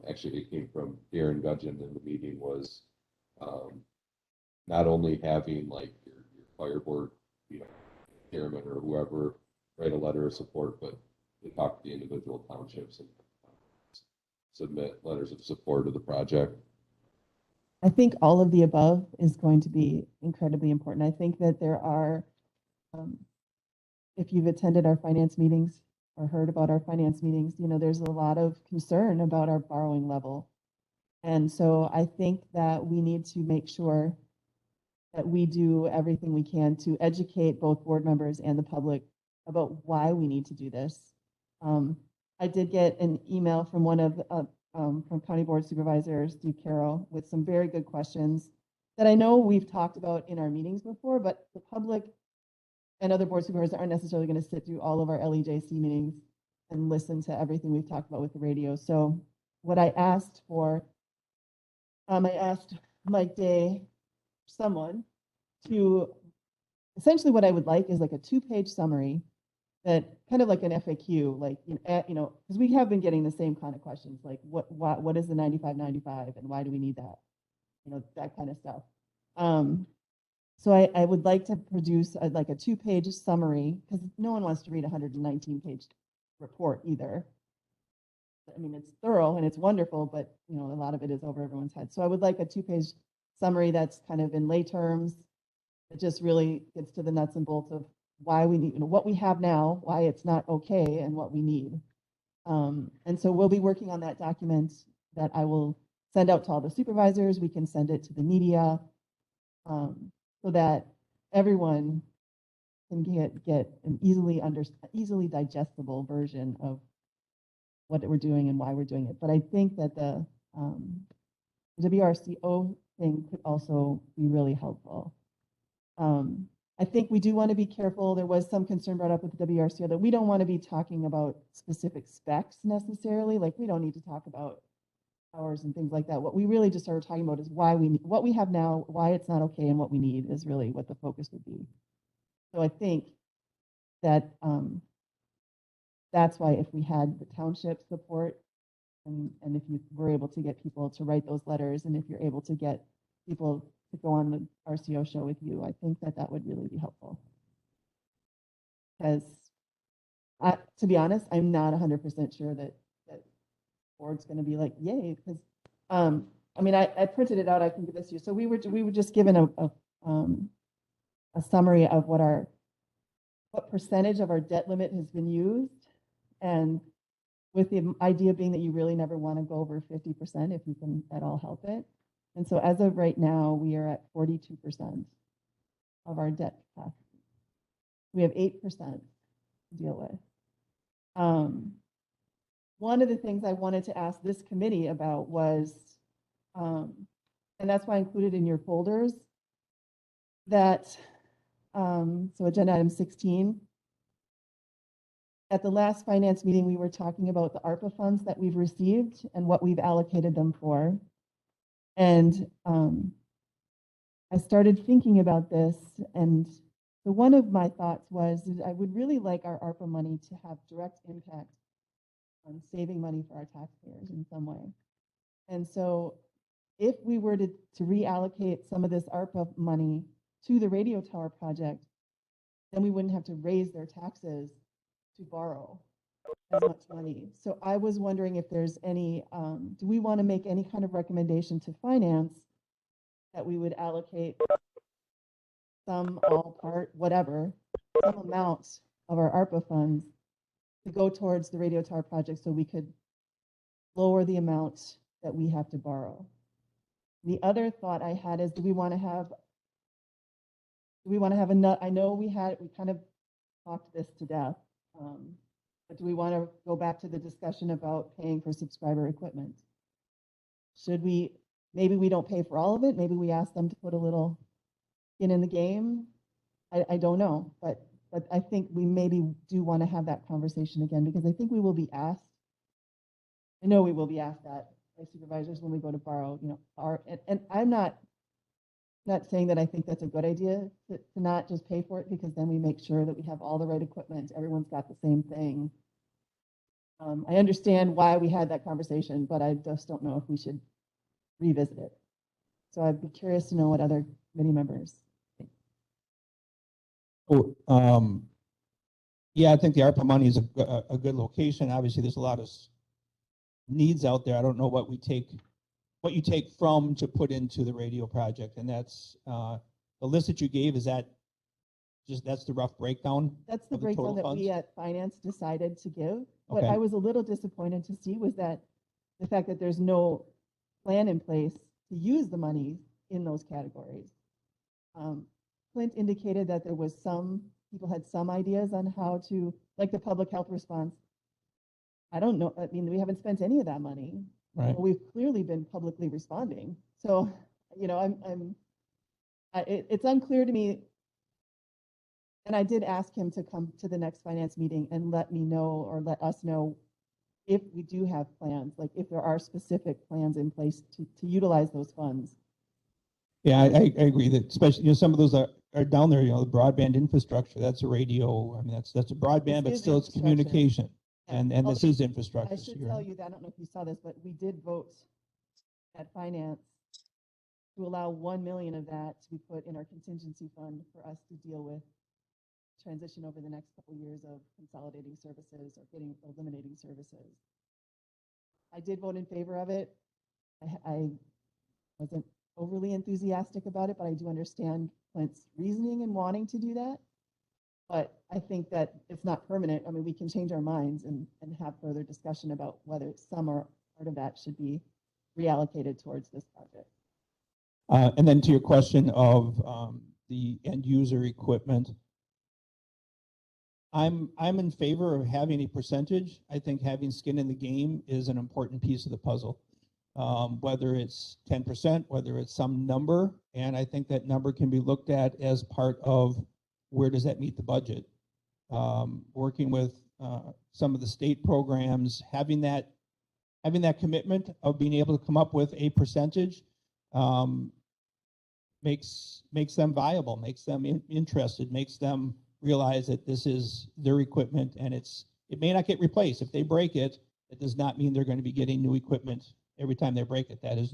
actually it came from Darren Gudgeon in the meeting was not only having like your fire board, chairman or whoever write a letter of support, but to talk to the individual townships and submit letters of support of the project. I think all of the above is going to be incredibly important. I think that there are, if you've attended our finance meetings or heard about our finance meetings, there's a lot of concern about our borrowing level. And so I think that we need to make sure that we do everything we can to educate both board members and the public about why we need to do this. I did get an email from one of from County Board Supervisors, Duke Carroll, with some very good questions that I know we've talked about in our meetings before, but the public and other board supervisors aren't necessarily going to sit through all of our LEJC meetings and listen to everything we've talked about with the radio. So what I asked for, I asked Mike Day, someone, to essentially what I would like is like a 2-page summary that kind of like an FAQ, like, because we have been getting the same kind of questions, like what is the 9595 and why do we need that? That kind of stuff. So I would like to produce like a 2-page summary, because no one wants to read a 119-page report either. I mean, it's thorough and it's wonderful, but a lot of it is over everyone's head. So I would like a 2-page summary that's kind of in lay terms. It just really gets to the nuts and bolts of why we need, what we have now, why it's not okay, and what we need. And so we'll be working on that document that I will send out to all the supervisors. We can send it to the media, so that everyone can get an easily digestible version of what we're doing and why we're doing it. But I think that the WRCO thing could also be really helpful. I think we do want to be careful. There was some concern brought up with the WRCO that we don't want to be talking about specific specs necessarily. Like, we don't need to talk about hours and things like that. What we really just started talking about is why we need what we have now, why it's not okay, and what we need is really what the focus would be. So I think that that's why if we had the township support and if you were able to get people to write those letters, and if you're able to get people to go on the RCO show with you, I think that that would really be helpful. Because to be honest, I'm not 100% sure that board's going to be like, yay, because I mean, I printed it out. I can give this to you. So we were just given a summary of what percentage of our debt limit has been used, and with the idea being that you really never want to go over 50% if you can at all help it. And so as of right now, we are at 42% of our debt capacity. We have 8% to deal with. One of the things I wanted to ask this committee about was, and that's why I included in your folders, that, so agenda item 16, at the last finance meeting, we were talking about the ARPA funds that we've received and what we've allocated them for. And I started thinking about this, and so one of my thoughts was that I would really like our ARPA money to have direct impact on saving money for our taxpayers in some way. And so if we were to reallocate some of this ARPA money to the radio tower project, then we wouldn't have to raise their taxes to borrow as much money. So I was wondering if there's any, do we want to make any kind of recommendation to finance that we would allocate some, all, part, whatever, some amount of our ARPA funds to go towards the radio tower project so we could lower the amount that we have to borrow. The other thought I had is, do we want to have enough? I know we kind of talked this to death, but do we want to go back to the discussion about paying for subscriber equipment? Should we, maybe we don't pay for all of it, maybe we ask them to put a little skin in the game. I don't know, but I think we maybe do want to have that conversation again, because I think we will be asked. I know we will be asked that by supervisors when we go to borrow, you know, and I'm not saying that I think that's a good idea to not just pay for it, because then we make sure that we have all the right equipment, everyone's got the same thing. I understand why we had that conversation, but I just don't know if we should revisit it. So I'd be curious to know what other committee members think. Oh, yeah, I think the ARPA money is a good location. Obviously, there's a lot of needs out there. I don't know what you take from to put into the radio project, and that's the list that you gave. Is that that's the rough breakdown? That's the of breakdown that funds? we at finance decided to give. What Okay. I was a little disappointed to see was that the fact that there's no plan in place to use the money in those categories. Clint indicated that there was people had some ideas on how to, like the public health response. I don't know. I mean, we haven't spent any of that money. Right. Well, we've clearly been publicly responding. So, you know, it's unclear to me. And I did ask him to come to the next finance meeting and let me know, or let us know, if we do have plans, like if there are specific plans in place to utilize those funds. Yeah, I agree that, especially, you know, some of those are down there, you know, the broadband infrastructure, that's a radio, I mean, that's a broadband, This but is still it's infrastructure. communication. Yeah. And this Although is infrastructure. I so should you're tell right. you that, I don't know if you saw this, but we did vote at finance to allow 1 million of that to be put in our contingency fund for us to deal with transition over the next couple of years of consolidating services or eliminating services. I did vote in favor of it. I wasn't overly enthusiastic about it, but I do understand Clint's reasoning in wanting to do that. But I think that it's not permanent. I mean, we can change our minds and have further discussion about whether some or part of that should be reallocated towards this project. And then to your question of the end user equipment, I'm in favor of having a percentage. I think having skin in the game is an important piece of the puzzle. Whether it's 10%, whether it's some number, and I think that number can be looked at as part of where does that meet the budget. Working with some of the state programs, having that commitment of being able to come up with a percentage makes them viable, makes them interested, makes them realize that this is their equipment and it's it may not get replaced. If they break it, it does not mean they're going to be getting new equipment every time they break it. That's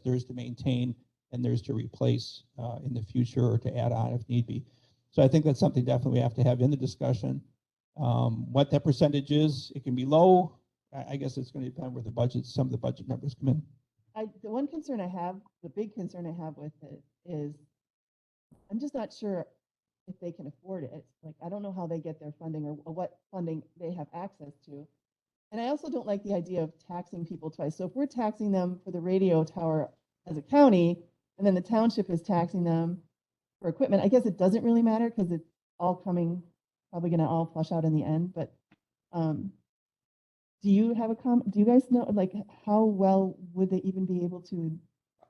theirs to maintain and theirs to replace in the future or to add on if need be. So I think that's something definitely we have to have in the discussion. What that percentage is, it can be low. I guess it's going to depend where some of the budget numbers come in. The one concern I have, the big concern I have with it is, I'm just not sure if they can afford it. Like, I don't know how they get their funding or what funding they have access to. And I also don't like the idea of taxing people twice. So if we're taxing them for the radio tower as a county, and then the township is taxing them for equipment, I guess it doesn't really matter because it's all coming, probably gonna all flush out in the end, but, do you have a comment? Do you guys know, like, how well would they even be able to,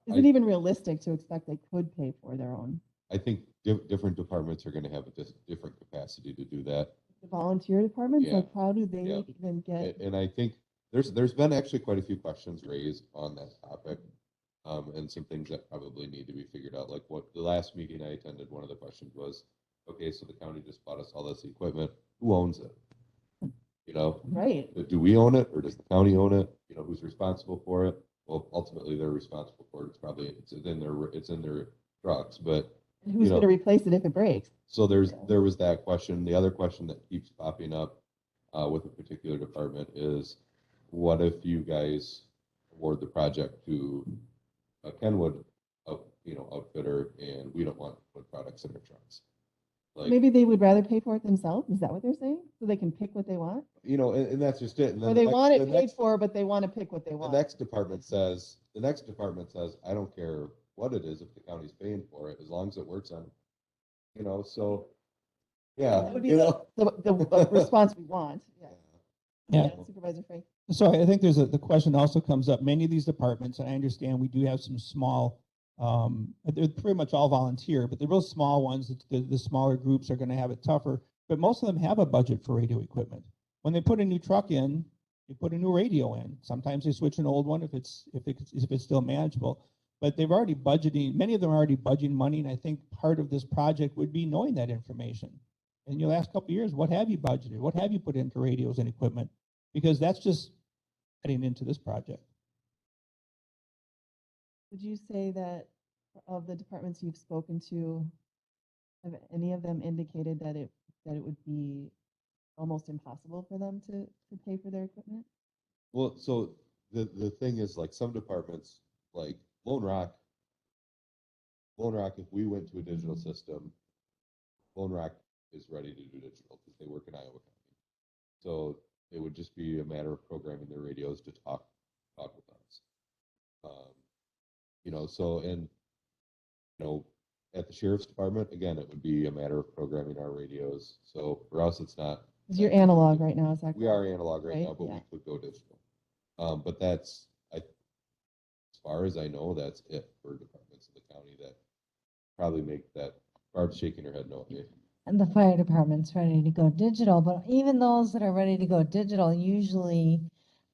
is it even realistic to expect they could pay for their own? I think different departments are gonna have a different capacity to do that. The volunteer departments, Yeah. like, how do they Yeah. even get? And I think there's been actually quite a few questions raised on that topic. And some things that probably need to be figured out. Like what the last meeting I attended, one of the questions was, okay, so the county just bought us all this equipment. Who owns it? You know, Right. do we own it or does the county own it? You know, who's responsible for it? Well, ultimately they're responsible for it. It's in their trucks, but And who's gonna replace it if it breaks? so there was that question. The other question that keeps popping up with a particular department is, what if you guys award the project to a Kenwood, outfitter, and we don't want wood products in our trucks? Like, Maybe they would rather pay for it themselves? Is that what they're saying? So they can pick what they want? and that's just it. And Or then they the want it next- paid for, but they want to pick what they The want? next department says, I don't care what it is if the county's paying for it, as long as it works on, so, yeah, That would be the response we want. Yeah. Yeah. Supervisor Frank. So I think the question also comes up, many of these departments, and I understand we do have some small, they're pretty much all volunteer, but the real small ones, the smaller groups are going to have it tougher, but most of them have a budget for radio equipment. When they put a new truck in, you put a new radio in. Sometimes they switch an old one if it's still manageable, but they've already budgeting, many of them are already budgeting money, and I think part of this project would be knowing that information. In your last couple of years, what have you budgeted? What have you put into radios and equipment? Because that's just heading into this project. Would you say that of the departments you've spoken to, have any of them indicated that it would be almost impossible for them to pay for their equipment? Well, so the thing is, like, some departments, like Lone Rock, if we went to a digital system, Lone Rock is ready to do digital because they work in Iowa County. So it would just be a matter of programming their radios to talk with us. At the sheriff's department, again, it would be a matter of programming our radios. So for us, it's not. Because you're analog right now, is that correct? We are analog right now, Right, but yeah. we could go digital. But as far as I know, that's it for departments in the county that probably make that. Barb's shaking her head no. And the fire department's ready to go digital, but even those that are ready to go digital, usually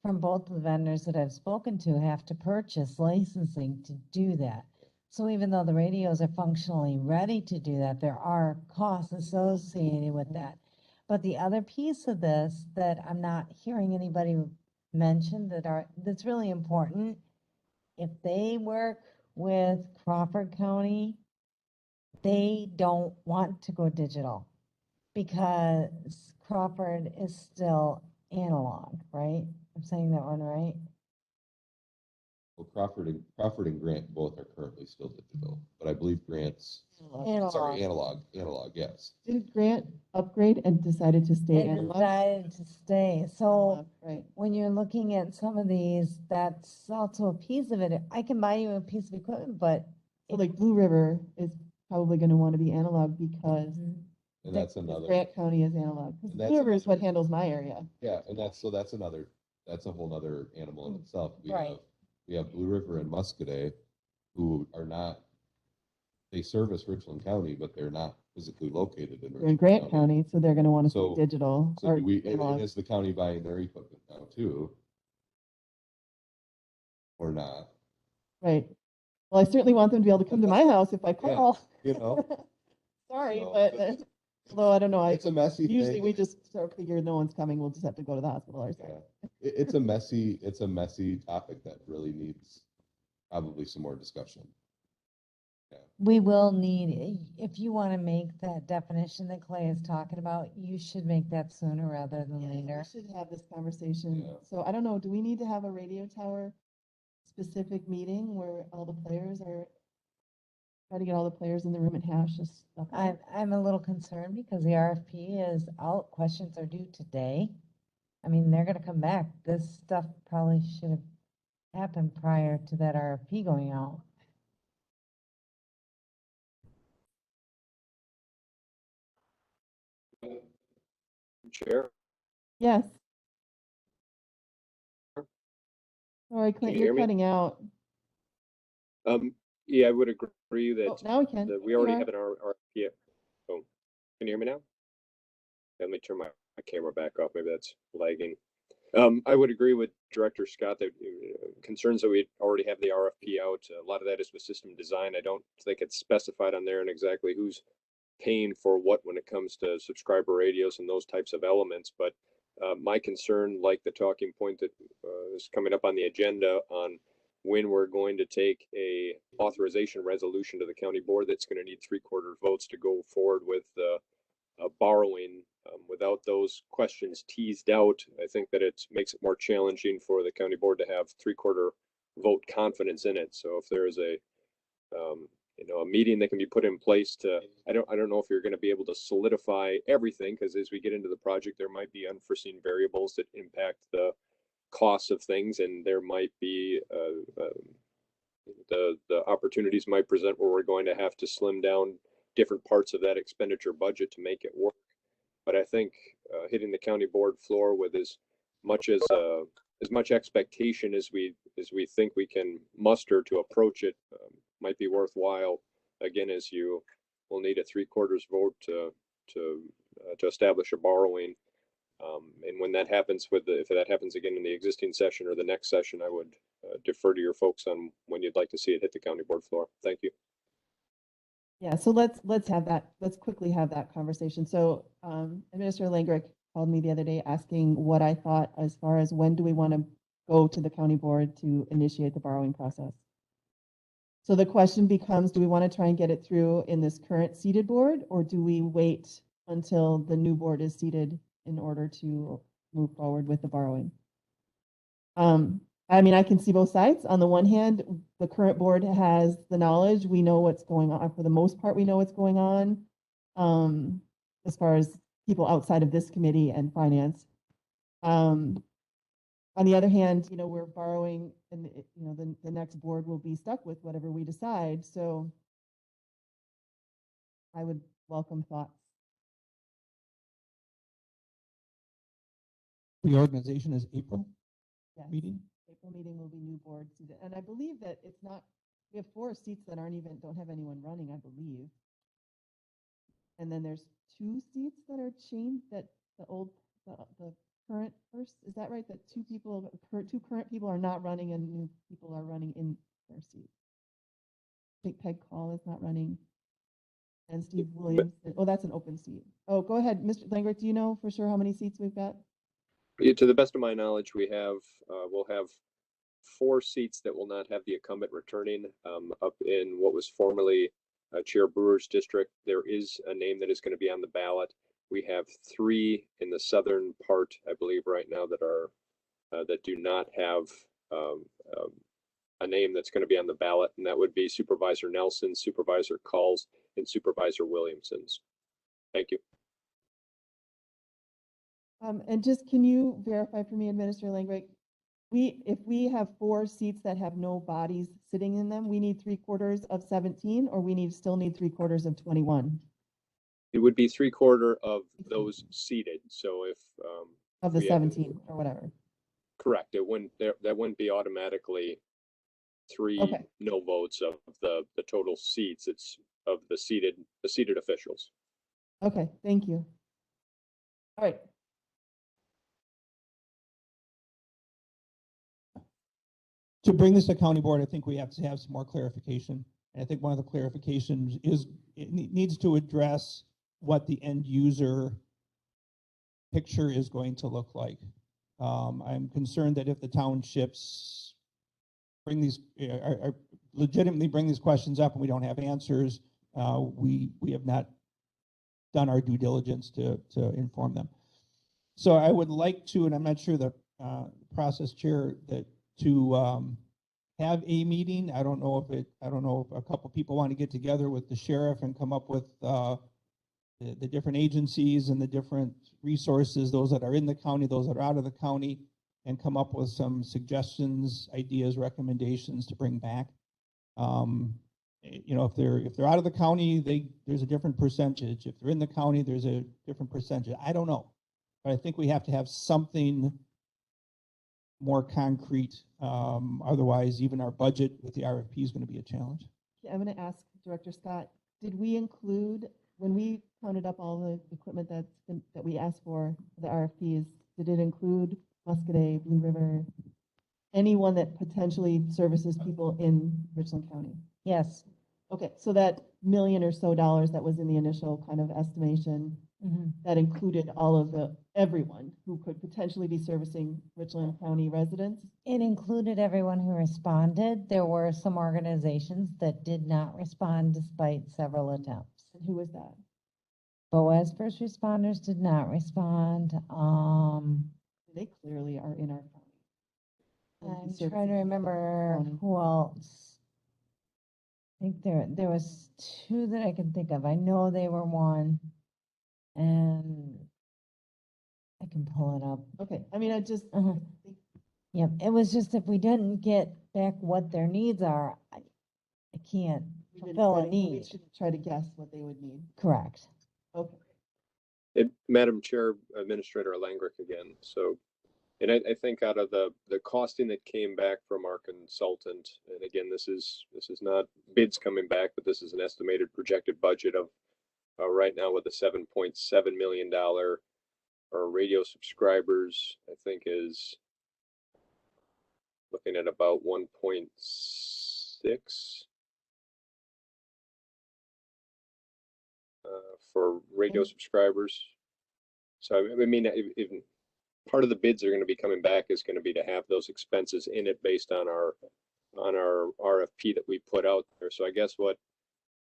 from both the vendors that I've spoken to, have to purchase licensing to do that. So even though the radios are functionally ready to do that, there are costs associated with that. But the other piece of this that I'm not hearing anybody mention that's really important, if they work with Crawford County, they don't want to go digital because Crawford is still analog, right? I'm saying that one right? Well, Crawford and Grant both are currently still digital, but I believe Grant's, Analog. sorry, analog, yes. Didn't Grant upgrade and decided to stay They analog? decided to stay. So Analog, right. when you're looking at some of these, that's also a piece of it. I can buy you a piece of equipment, but So like Blue River is probably going to want to be analog because And that's another, Grant County is analog. Because And that's Blue River is what another- handles my area. yeah, and that's a whole nother animal in itself. Right. We have Blue River and Muscadet, who are not, they service Richland County, but they're not physically located in They're in Grant County, so they're going to want to So- stay digital So or do we, and analog. is the county buying their equipment now too? Or not, Right. Well, I certainly want them to be able to come to my house if I call. you know? Sorry, So, but Although I don't know, It's a messy usually thing. we just sort of figure no one's coming, we'll just have to go to the hospital Yeah. ourselves. It's a messy topic that really needs probably some more discussion. We will need, if you want to make that definition that Clay is talking about, you should make that sooner rather than Yeah, later. we should have this conversation. Yeah. So I don't know, do we need to have a radio tower specific meeting where all the players are, try to get all the players in the room and hash this stuff out? I'm a little concerned because the RFP is out, questions are due today. I mean, they're gonna come back. This stuff probably should have happened prior to that RFP going out. Chair? Yes. Sorry, Can Clint, you you're hear me? cutting out. Yeah, I would agree Oh, that now we can. we There you already are. have an RFP. Oh, can you hear me now? Let me turn my camera back off. Maybe that's lagging. I would agree with Director Scott that concerns that we already have the RFP out. A lot of that is with system design. I don't think it's specified on there and exactly who's paying for what when it comes to subscriber radios and those types of elements. But my concern, like the talking point that is coming up on the agenda on when we're going to take a authorization resolution to the county board that's going to need 3/4 votes to go forward with borrowing. Without those questions teased out, I think that it makes it more challenging for the county board to have 3/4 vote confidence in it. So if there is a a meeting that can be put in place to, I don't know if you're going to be able to solidify everything, because as we get into the project, there might be unforeseen variables that impact the costs of things, and there might be the opportunities might present where we're going to have to slim down different parts of that expenditure budget to make it work. But I think hitting the county board floor with as much expectation as we think we can muster to approach it might be worthwhile. Again, as you will need a 3/4 vote to establish a borrowing. And when that happens if that happens again in the existing session or the next session, I would defer to your folks on when you'd like to see it hit the county board floor. Thank you. Yeah, so let's have that, let's quickly have that conversation. So Administrator Langrick called me the other day asking what I thought as far as when do we want to go to the county board to initiate the borrowing process. So the question becomes, do we want to try and get it through in this current seated board, or do we wait until the new board is seated in order to move forward with the borrowing? I mean, I can see both sides. On the one hand, the current board has the knowledge. We know what's going on. For the most part, we know what's going on as far as people outside of this committee and finance. On the other hand, we're borrowing, and the next board will be stuck with whatever we decide. So I would welcome thoughts. The organization is April Yes. meeting? April meeting will be new board seated. And I believe that it's not, we have 4 seats that don't have anyone running, I believe. And then there's 2 seats that are changed, that the current first, is that right? That 2 current people are not running and new people are running in their seat. I think Peg Call is not running. And Steve Williams, that's an open seat. Oh, go ahead, Mr. Langrick, do you know for sure how many seats we've got? To the best of my knowledge, we'll have 4 seats that will not have the incumbent returning up in what was formerly Chair Brewer's district. There is a name that is going to be on the ballot. We have 3 in the southern part, I believe, right now that do not have a name that's going to be on the ballot, and that would be Supervisor Nelson, Supervisor Calls, and Supervisor Williamson's. Thank you. And just, can you verify for me, Administrator Langrick, if we have 4 seats that have no bodies sitting in them, we need 3/4 of 17, or we still need 3/4 of 21? It would be 3/4 of those seated. So if Of the we had- 17 or whatever. correct, that wouldn't be automatically 3 Okay. no votes of the total seats. It's of the seated officials. Okay, thank you. All right. To bring this to county board, I think we have to have some more clarification. And I think one of the clarifications is it needs to address what the end user picture is going to look like. I'm concerned that if the townships bring these, are legitimately bring these questions up and we don't have answers, we have not done our due diligence to inform them. So I would like to, and I'm not sure the process chair, that to have a meeting. I don't know if a couple people want to get together with the sheriff and come up with the different agencies and the different resources, those that are in the county, those that are out of the county, and come up with some suggestions, ideas, recommendations to bring back. You know, if they're out of the county, there's a different percentage. If they're in the county, there's a different percentage. I don't know, but I think we have to have something more concrete. Otherwise, even our budget with the RFP is going to be a challenge. Yeah, I'm going to ask Director Scott, did we include, when we counted up all the equipment that we asked for the RFPs, did it include Muscadet, Blue River, anyone that potentially services people in Richland County? Yes. Okay, so that million or so dollars that was in the initial kind of estimation, that included all of everyone who could potentially be servicing Richland County residents? It included everyone who responded. There were some organizations that did not respond despite several attempts. And who was that? Boaz first responders did not respond. They clearly are in our county. And I'm servicing trying to remember county. who else. I think there was two that I can think of. I know they were one, and I can pull it up. Okay, I mean, I just, Yep, it was just if we didn't get back what their needs are, I can't we didn't fulfill try a to- need. We should try to guess what they would need. Correct. Okay. Madam Chair, Administrator Langrick again. So, and I think out of the costing that came back from our consultant, and again, this is not bids coming back, but this is an estimated projected budget of right now with a $7.7 million our radio subscribers, I think is looking at about 1.6 for radio subscribers. So I mean, even part of the bids are going to be coming back is going to be to have those expenses in it based on our RFP that we put out there. So I guess what,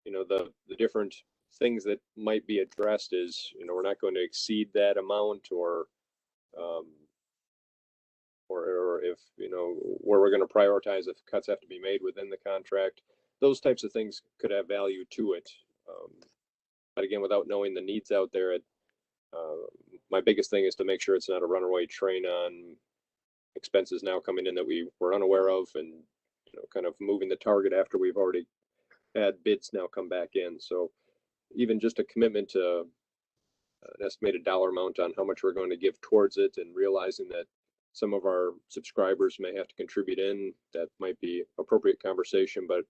you know, the different things that might be addressed is, you know, we're not going to exceed that amount, or if, you know, where we're going to prioritize if cuts have to be made within the contract. Those types of things could have value to it. But again, without knowing the needs out there, my biggest thing is to make sure it's not a runaway train on expenses now coming in that we were unaware of, and, you know, kind of moving the target after we've already had bids now come back in. So even just a commitment to an estimated dollar amount on how much we're going to give towards it, and realizing that some of our subscribers may have to contribute in, that might be appropriate conversation. But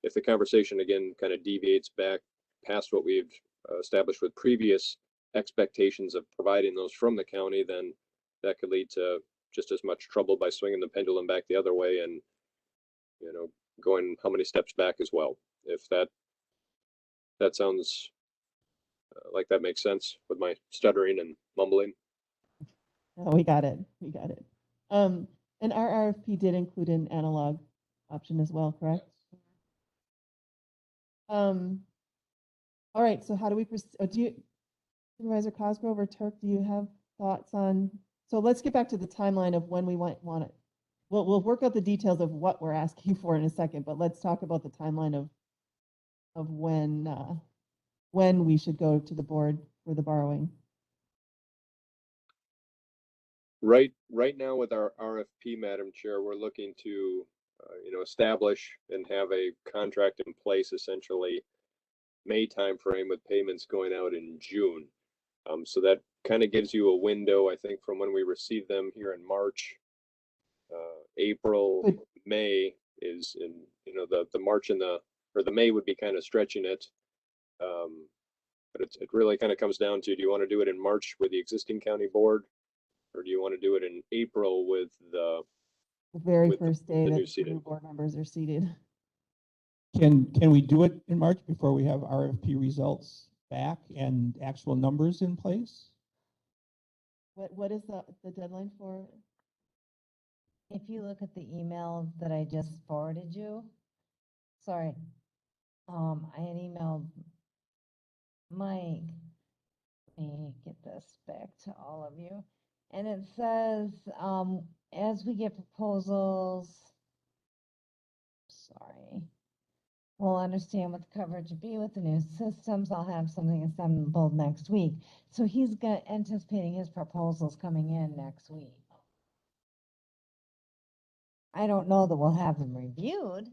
if the conversation again kind of deviates back past what we've established with previous expectations of providing those from the county, then that could lead to just as much trouble by swinging the pendulum back the other way, and, you know, going how many steps back as well. If that sounds like that makes sense with my stuttering and mumbling. Oh, we got it. We got it. And our RFP did include an analog option as well, correct? All right, so how do we proceed? Do you, Supervisor Cosgrove or Turk, do you have thoughts on, so let's get back to the timeline of when we want it. We'll work out the details of what we're asking for in a second, but let's talk about the timeline of when we should go to the board for the borrowing. Right now with our RFP, Madam Chair, we're looking to, you know, establish and have a contract in place essentially May timeframe, with payments going out in June. So that kind of gives you a window, I think, from when we receive them here in March, April, May is in, you know, the March and the May would be kind of stretching it. But it really kind of comes down to, do you want to do it in March with the existing county board, or do you want to do it in April with the very with first the day new that the seating? new board members are seated. Can we do it in March before we have RFP results? back and actual numbers in place? What is the deadline for? If you look at the email that I just forwarded you, sorry, I had emailed Mike. Let me get this back to all of you. And it says, as we get proposals, sorry, we'll understand what the coverage would be with the new systems. I'll have something assembled next week. So he's anticipating his proposals coming in next week. I don't know that we'll have them reviewed.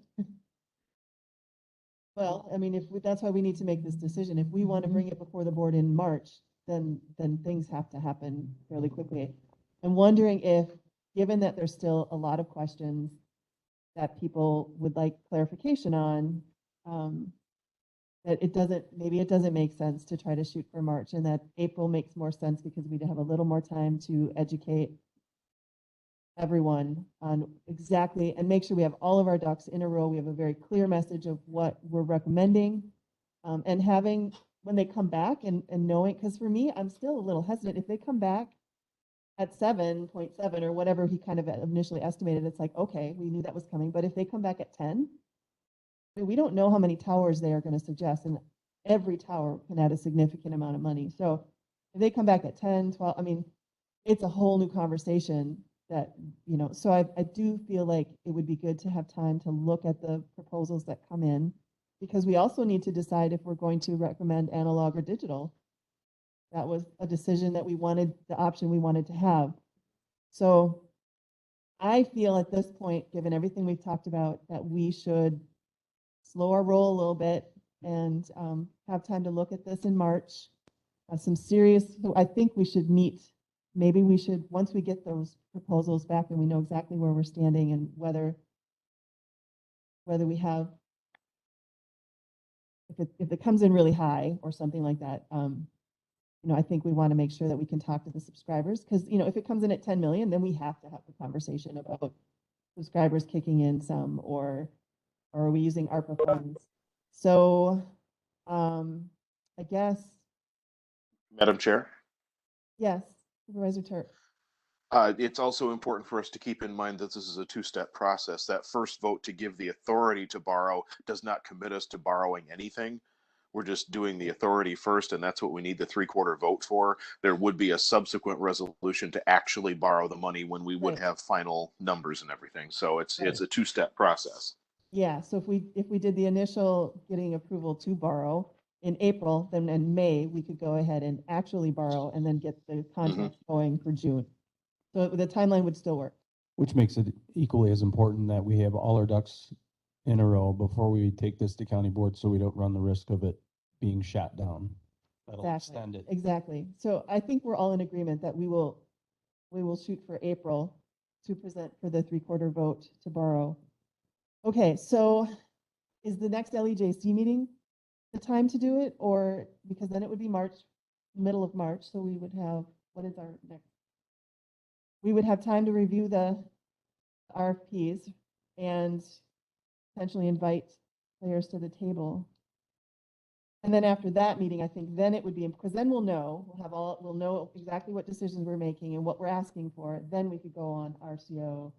Well, I mean, that's why we need to make this decision. If we want to bring it before the board in March, then things have to happen fairly quickly. I'm wondering if, given that there's still a lot of questions that people would like clarification on, that maybe it doesn't make sense to try to shoot for March, and that April makes more sense because we'd have a little more time to educate everyone on exactly, and make sure we have all of our ducks in a row. We have a very clear message of what we're recommending, and having, when they come back and knowing, because for me, I'm still a little hesitant. If they come back at 7.7 or whatever he kind of initially estimated, it's like, okay, we knew that was coming. But if they come back at 10, we don't know how many towers they are going to suggest, and every tower can add a significant amount of money. So if they come back at 10, 12, I mean, it's a whole new conversation that, so I do feel like it would be good to have time to look at the proposals that come in, because we also need to decide if we're going to recommend analog or digital. That was a decision that the option we wanted to have. So I feel at this point, given everything we've talked about, that we should slow our roll a little bit and have time to look at this in March. I think we should meet. Maybe we should, once we get those proposals back and we know exactly where we're standing and whether we have, if it comes in really high or something like that, I think we want to make sure that we can talk to the subscribers, because, if it comes in at 10 million, then we have to have the conversation about subscribers kicking in some, or are we using ARPA funds? So, I guess, Madam Chair, yes, Supervisor Turk. it's also important for us to keep in mind that this is a two-step process. That first vote to give the authority to borrow does not commit us to borrowing anything. We're just doing the authority first, and that's what we need the three-quarter vote for. There would be a subsequent resolution to actually borrow the money when we would Right. have final numbers and everything. So it's Right. a two-step process. Yeah, so if we did the initial getting approval to borrow in April, then in May, we could go ahead and actually borrow and then get the contract going for June. So the timeline would still work. Which makes it equally as important that we have all our ducks in a row before we take this to county board, so we don't run the risk of it being shot down. That'll extend it. Exactly. So I think we're all in agreement that we will shoot for April to present for the three-quarter vote to borrow. Okay, so is the next LEJC meeting the time to do it, or because then it would be March, middle of March, so we would have, what is our next? We would have time to review the RFPs and potentially invite players to the table. And then after that meeting, I think then it would be, because then we'll know exactly what decisions we're making and what we're asking for. Then we could go on RCO.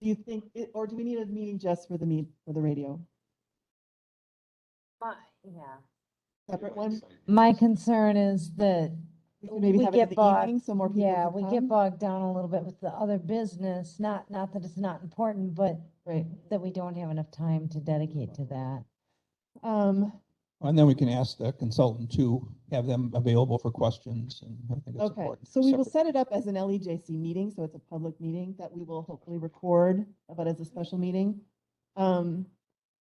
Do you think or do we need a meeting just for the radio? Yeah. Separate one? My concern is that We could maybe we have it in get the bogged, evening so more people yeah, could we come? get bogged down a little bit with the other business, not that it's not important, but Right. that we don't have enough time to dedicate to that. And then we can ask the consultant to have them available for questions, and I think it's Okay, important. so we will Separate. set it up as an LEJC meeting, so it's a public meeting that we will hopefully record, but as a special meeting.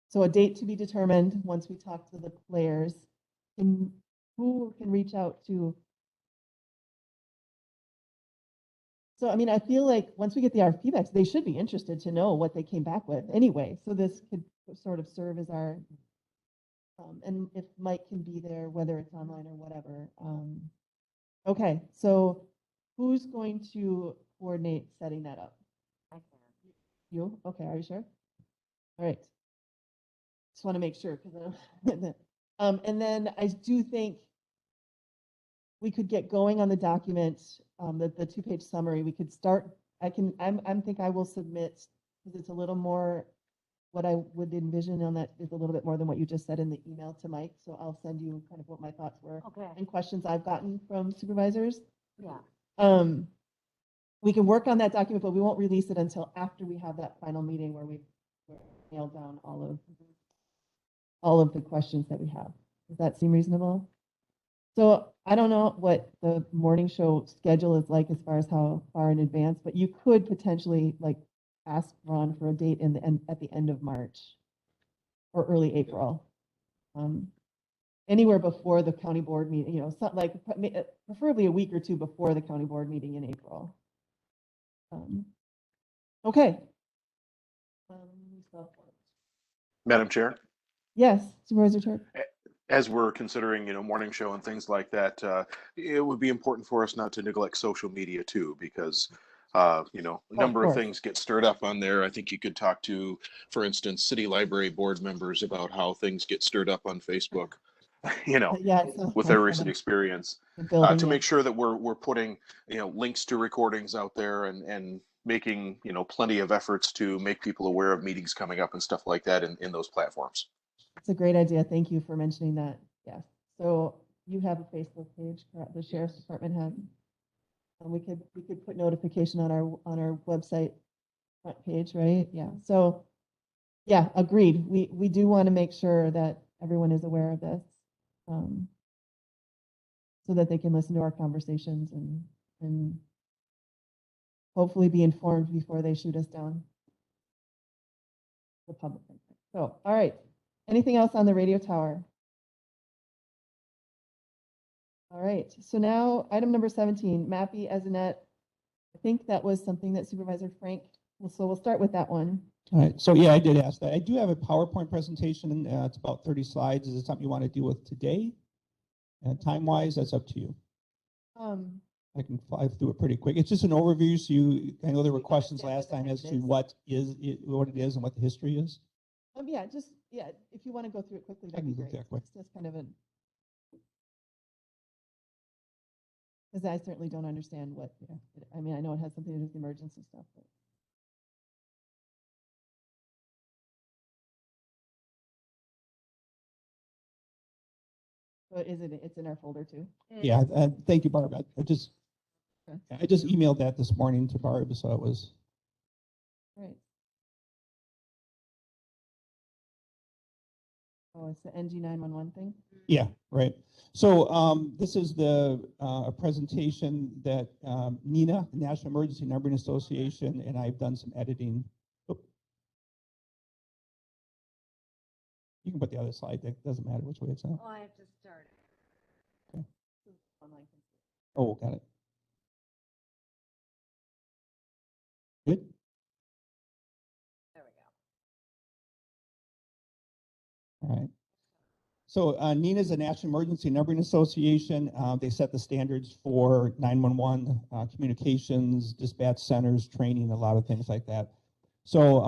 So a date to be determined once we talk to the players. And who can reach out to? So, I mean, I feel like once we get the RFP backs, they should be interested to know what they came back with anyway. So this could sort of serve as our, and if Mike can be there, whether it's online or whatever. Okay, so who's going to coordinate setting that up? I can. You? Okay, are you sure? All right. Just want to make sure, because And then I do think we could get going on the document, the two-page summary. We could start, think I will submit, because it's a little more, what I would envision on that is a little bit more than what you just said in the email to Mike. So I'll send you kind of what my thoughts were Okay, and questions I've gotten from supervisors. yeah. We can work on that document, but we won't release it until after we have that final meeting where we've nailed down all of the questions that we have. Does that seem reasonable? So I don't know what the morning show schedule is like as far as how far in advance, but you could potentially like ask Ron for a date at the end of March or early April. Anywhere before the county board meeting, you know, preferably a week or two before the county board meeting in April. Okay. Madam Chair, Yes, Supervisor Turk. as we're considering, morning show and things like that, it would be important for us not to neglect social media too, because, a number of course. things get stirred up on there. I think you could talk to, for instance, city library board members about how things get stirred up on Facebook, Yeah, so with their recent experience, the building, to yeah. make sure that we're putting, links to recordings out there and making, plenty of efforts to make people aware of meetings coming up and stuff like that in those platforms. It's a great idea. Thank you for mentioning that. Yes. So you have a Facebook page, correct? The sheriff's department has. And we could put notification on our website front page, right? Yeah. So yeah, agreed. We do want to make sure that everyone is aware of this. So that they can listen to our conversations and hopefully be informed before they shoot us down. The public. So, all right. Anything else on the radio tower? All right. So now item number 17, MAPI as a net. I think that was something that Supervisor Frank, so we'll start with that one. All right, so yeah, I did ask that. I do have a PowerPoint presentation, it's about 30 slides. Is it something you want to deal with today? And time-wise, that's up to you. I can fly through it pretty quick. It's just an overview, so I know there were questions last time as to what it is and what the history is. Yeah, if you want to go through it quickly, I that'd be can go great. through that quick. It's just kind of because I certainly don't understand what, I mean, I know it has something to do with emergency stuff, but. So it's in our folder too? Yeah, thank you, Barb. I just Okay. emailed that this morning to Barb, so it was. Right. Oh, it's the NG 911 thing? Yeah, right. So this is the a presentation that NENA, the National Emergency Numbering Association, and I've done some editing. Oop. You can put the other slide. That doesn't matter which way it's out. Oh, I have to start. Okay. Online. Oh, got it. Good. There we go. All right. So NENA is a National Emergency Numbering Association. They set the standards for 911 communications, dispatch centers, training, a lot of things like that. So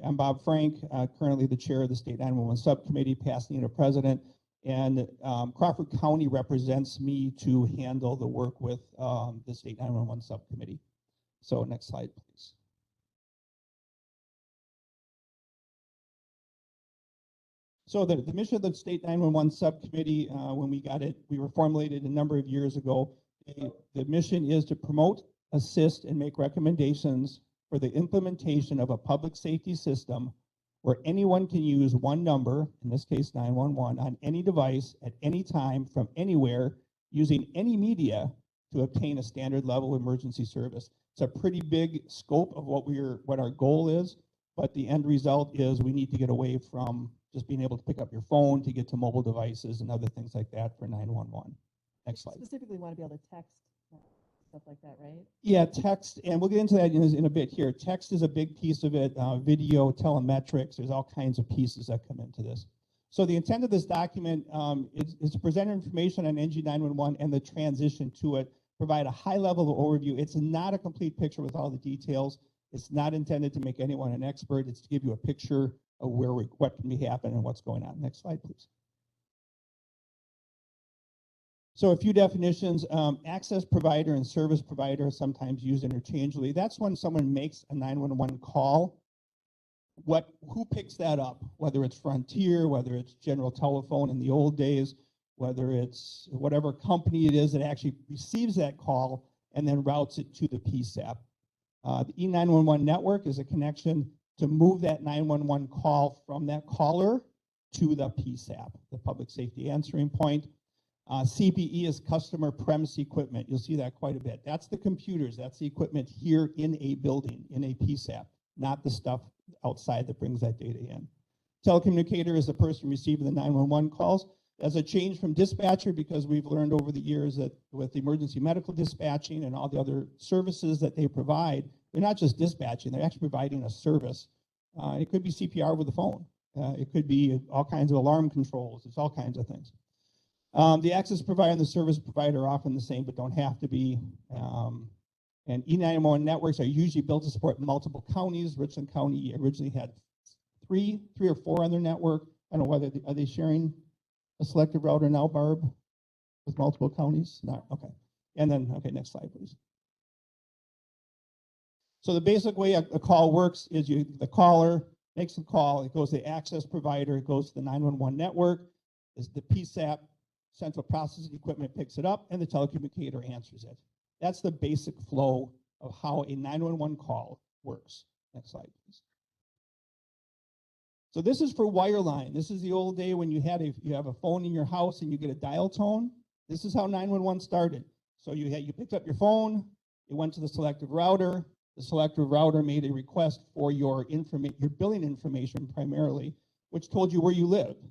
I'm Bob Frank, currently the chair of the State 911 Subcommittee, Pasadena president, and Crawford County represents me to handle the work with the State 911 Subcommittee. So next slide, please. So the mission of the State 911 Subcommittee, when we got it, we were formulated a number of years ago. The mission is to promote, assist, and make recommendations for the implementation of a public safety system where anyone can use one number, in this case 911, on any device at any time from anywhere using any media to obtain a standard level emergency service. It's a pretty big scope of what our goal is, but the end result is we need to get away from just being able to pick up your phone to get to mobile devices and other things like that for 911. Next slide. Specifically want to be able to text stuff like that, right? Yeah, text, and we'll get into that in a bit here. Text is a big piece of it, video, telemetrics, there's all kinds of pieces that come into this. So the intent of this document is to present information on NG911 and the transition to it, provide a high level of overview. It's not a complete picture with all the details. It's not intended to make anyone an expert. It's to give you a picture of what can be happening and what's going on. Next slide, please. So a few definitions, access provider and service provider are sometimes used interchangeably. That's when someone makes a 911 call. Who picks that up? Whether it's Frontier, whether it's General Telephone in the old days, whether it's whatever company it is that actually receives that call and then routes it to the PSAP. The E911 network is a connection to move that 911 call from that caller to the PSAP, the public safety answering point. CPE is customer premise equipment. You'll see that quite a bit. That's the computers. That's the equipment here in a building, in a PSAP, not the stuff outside that brings that data in. Telecommunicator is the person receiving the 911 calls. As a change from dispatcher, because we've learned over the years that with emergency medical dispatching and all the other services that they provide, they're not just dispatching, they're actually providing a service. It could be CPR with the phone. It could be all kinds of alarm controls. It's all kinds of things. The access provider and the service provider are often the same, but don't have to be. And E911 networks are usually built to support multiple counties. Richland County originally had three or four on their network. I don't know whether, are they sharing a selective router now, Barb, with multiple counties? Not, okay. And then, okay, next slide, please. So the basic way a call works is the caller makes a call, it goes to the access provider, it goes to the 911 network, the PSAP, central processing equipment picks it up, and the telecommunicator answers it. That's the basic flow of how a 911 call works. Next slide, please. So this is for wireline. This is the old day when you have a phone in your house and you get a dial tone. This is how 911 started. So you picked up your phone, it went to the selective router. The selective router made a request for your billing information primarily, which told you where you lived.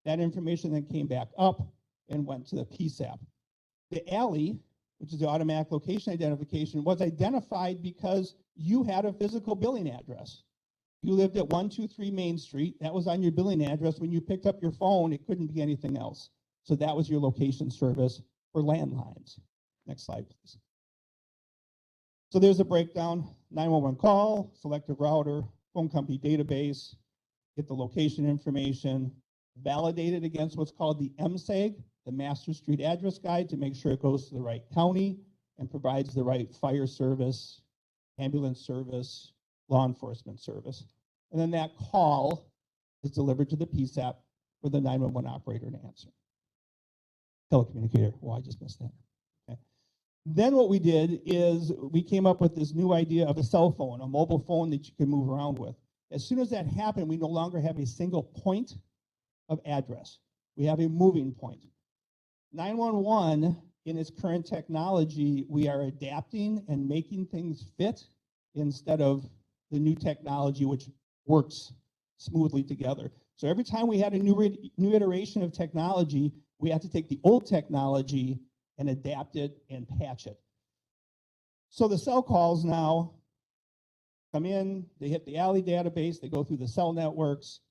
That information then came back up and went to the PSAP. The alley, which is the automatic location identification, was identified because you had a physical billing address. You lived at 123 Main Street. That was on your billing address. When you picked up your phone, it couldn't be anything else. So that was your location service for landlines. Next slide, please. So there's a breakdown: 911 call, selective router, phone company database, get the location information, validate it against what's called the MSAG, the Master Street Address Guide, to make sure it goes to the right county and provides the right fire service, ambulance service, law enforcement service. And then that call is delivered to the PSAP for the 911 operator to answer. Telecommunicator. Oh, I just missed that. Okay. Then what we did is we came up with this new idea of a cell phone, a mobile phone that you can move around with. As soon as that happened, we no longer have a single point of address. We have a moving point. 911, in its current technology, we are adapting and making things fit instead of the new technology, which works smoothly together. So every time we had a new iteration of technology, we had to take the old technology and adapt it and patch it. So the cell calls now come in, they hit the alley database, they go through the cell networks.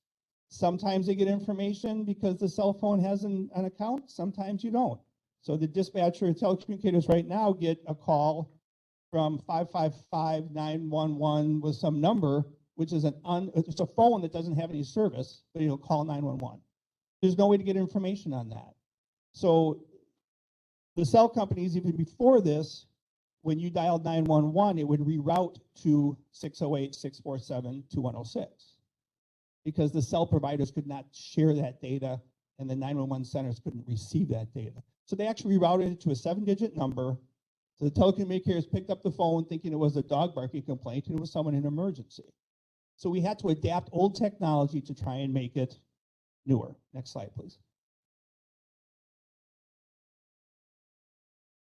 Sometimes they get information because the cell phone has an account, sometimes you don't. So the dispatcher and telecommunicators right now get a call from 555-911 with some number, which is it's a phone that doesn't have any service, but it'll call 911. There's no way to get information on that. So the cell companies, even before this, when you dialed 911, it would reroute to 608-647-2106 because the cell providers could not share that data and the 911 centers couldn't receive that data. So they actually rerouted it to a 7-digit number. So the telecommunicators picked up the phone thinking it was a dog barking complaint and it was someone in emergency. So we had to adapt old technology to try and make it newer. Next slide, please.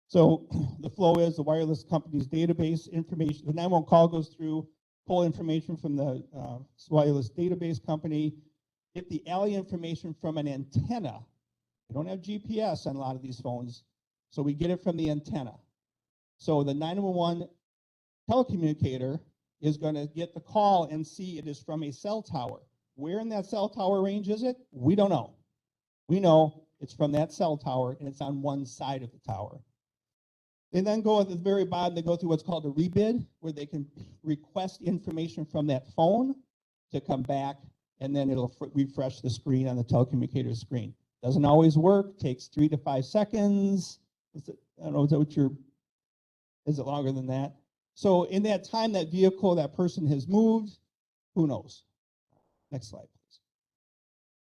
So the flow is the wireless company's database information. The 911 call goes through, pull information from the wireless database company, get the alley information from an antenna. We don't have GPS on a lot of these phones, so we get it from the antenna. So the 911 telecommunicator is going to get the call and see it is from a cell tower. Where in that cell tower range is it? We don't know. We know it's from that cell tower and it's on one side of the tower. They then go at the very bottom, they go through what's called a rebid, where they can request information from that phone to come back, and then it'll refresh the screen on the telecommunicator screen. Doesn't always work, takes 3 to 5 seconds. I don't know, is that what is it longer than that? So in that time, that vehicle, that person has moved, who knows? Next slide, please.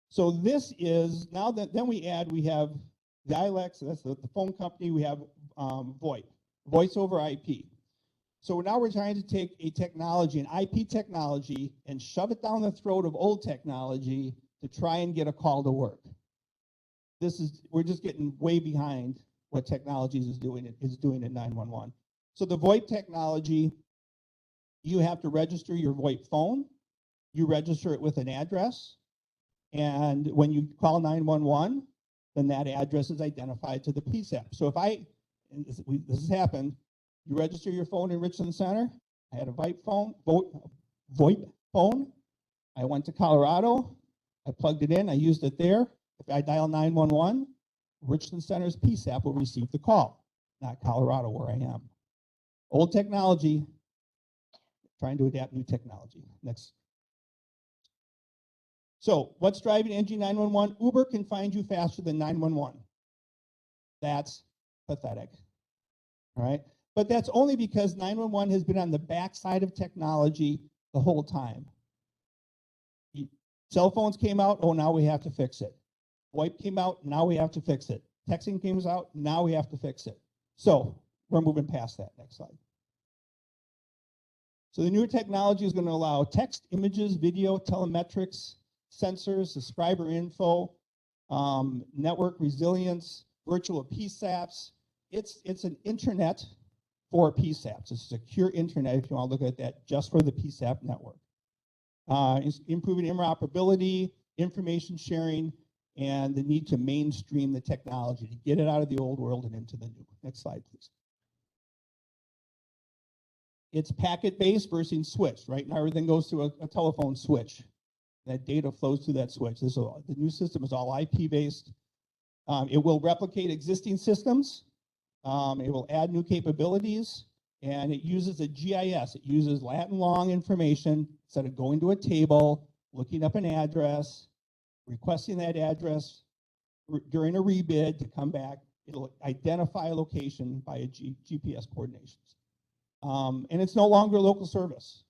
So this is, now that, then we have Dialects, that's the phone company, we have VoIP, voice over IP. So now we're trying to take a technology, an IP technology, and shove it down the throat of old technology to try and get a call to work. We're just getting way behind what technologies is doing in 911. So the VoIP technology, you have to register your VoIP phone, you register it with an address, and when you call 911, then that address is identified to the PSAP. So this has happened, you register your phone in Richland Center. I had a VoIP phone. I went to Colorado. I plugged it in. I used it there. If I dial 911, Richland Center's PSAP will receive the call, not Colorado where I am. Old technology, trying to adapt new technology. Next. So what's driving NG 911? Uber can find you faster than 911. That's pathetic. All right. But that's only because 911 has been on the backside of technology the whole time. Cell phones came out, oh, now we have to fix it. VoIP came out, now we have to fix it. Texting came out, now we have to fix it. So we're moving past that. Next slide. So the newer technology is going to allow text, images, video, telemetrics, sensors, subscriber info, network resilience, virtual PSAPs. It's an internet for PSAPs. It's a secure internet, if you want to look at that, just for the PSAP network. It's improving interoperability, information sharing, and the need to mainstream the technology to get it out of the old world and into the new. Next slide, please. It's packet-based versus switch. Right now, everything goes through a telephone switch. That data flows through that switch. The new system is all IP-based. It will replicate existing systems. It will add new capabilities, and it uses a GIS. It uses Latin long information instead of going to a table, looking up an address, requesting that address during a rebid to come back. It'll identify a location by a GPS coordinations. And it's no longer local service.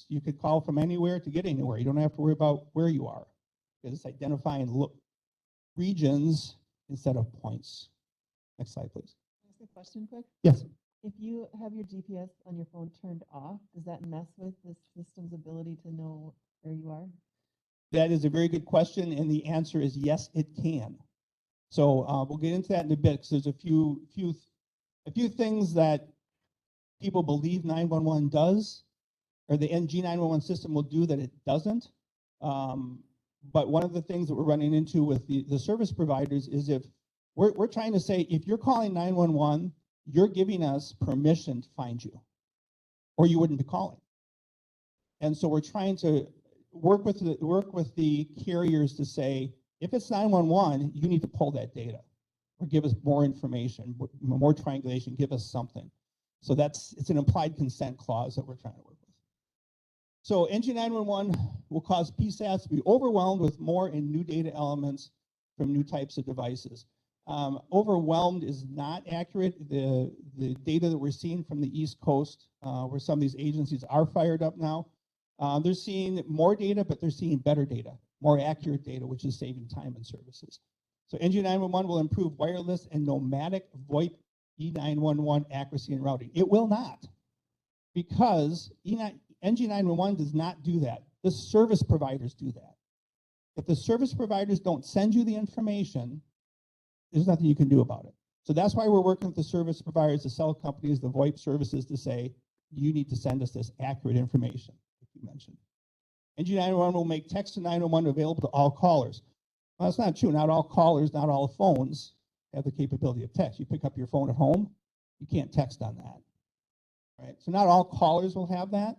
You could call from anywhere to get anywhere. You don't have to worry about where you are because it's identifying regions instead of points. Next slide, please. Ask a question quick. Yes. If you have your GPS on your phone turned off, does that mess with the system's ability to know where you are? That is a very good question, and the answer is yes, it can. So we'll get into that in a bit because there's a few things that people believe 911 does, or the NG 911 system will do that it doesn't. But one of the things that we're running into with the service providers is if we're trying to say, if you're calling 911, you're giving us permission to find you, or you wouldn't be calling. And so we're trying to work with the carriers to say, if it's 911, you need to pull that data, or give us more information, more triangulation, give us something. So it's an implied consent clause that we're trying to work with. So NG 911 will cause PSAPs to be overwhelmed with more and new data elements from new types of devices. Overwhelmed is not accurate. The data that we're seeing from the East Coast, where some of these agencies are fired up now, they're seeing more data, but they're seeing better data, more accurate data, which is saving time and services. So NG 911 will improve wireless and nomadic VoIP E911 accuracy and routing. It will not, because NG 911 does not do that. The service providers do that. If the service providers don't send you the information, there's nothing you can do about it. So that's why we're working with the service providers, the cell companies, the VoIP services to say, you need to send us this accurate information, like you mentioned. NG 911 will make text to 911 available to all callers. Well, that's not true. Not all callers, not all phones have the capability of text. You pick up your phone at home, you can't text on that, right? So not all callers will have that.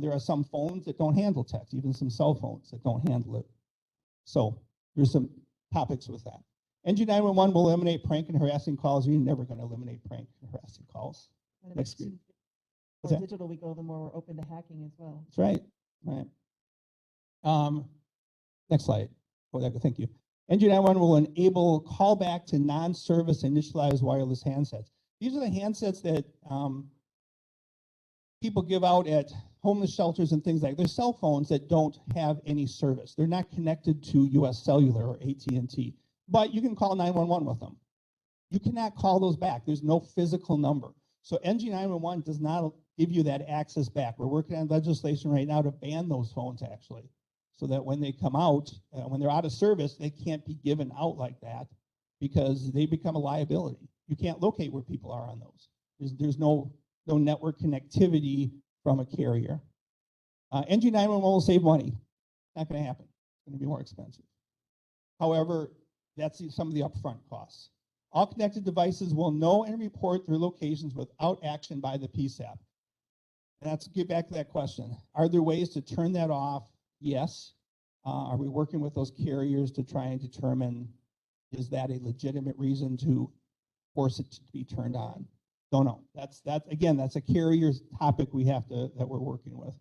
There are some phones that don't handle text, even some cell phones that don't handle it. So there's some topics with that. NG 911 will eliminate prank and harassing calls. You're never going to eliminate prank and harassing calls. Next screen. The more digital we go, the more we're open to hacking as well. That's right. Right. Next slide. Oh, thank you. NG911 will enable callback to non-service initialized wireless handsets. These are the handsets that people give out at homeless shelters and things like. They're cell phones that don't have any service. They're not connected to US Cellular or AT&T, but you can call 911 with them. You cannot call those back. There's no physical number. So NG911 does not give you that access back. We're working on legislation right now to ban those phones actually, so that when they come out, when they're out of service, they can't be given out like that because they become a liability. You can't locate where people are on those. There's no network connectivity from a carrier. NG911 will save money. Not going to happen. It's going to be more expensive. However, that's some of the upfront costs. All connected devices will know and report their locations without action by the PSAP. And let's get back to that question. Are there ways to turn that off? Yes. Are we working with those carriers to try and determine, is that a legitimate reason to force it to be turned on? Don't know. That's a carrier's topic that we're working with.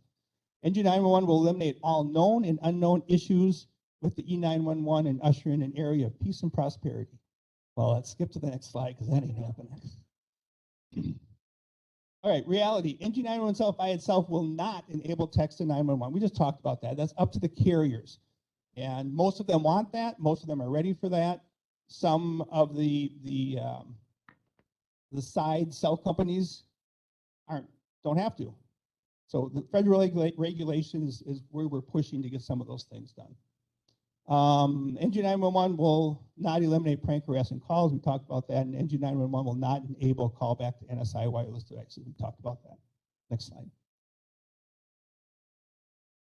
NG911 will eliminate all known and unknown issues with the E911 and usher in an area of peace and prosperity. Well, let's skip to the next slide because that ain't happening. All right, reality. NG911 by itself will not enable text to 911. We just talked about that. That's up to the carriers. And most of them want that. Most of them are ready for that. Some of the side cell companies don't have to. So the federal regulation is where we're pushing to get some of those things done. NG911 will not eliminate prank harassing calls. We talked about that. And NG911 will not enable callback to NSI wireless devices. We talked about that. Next slide.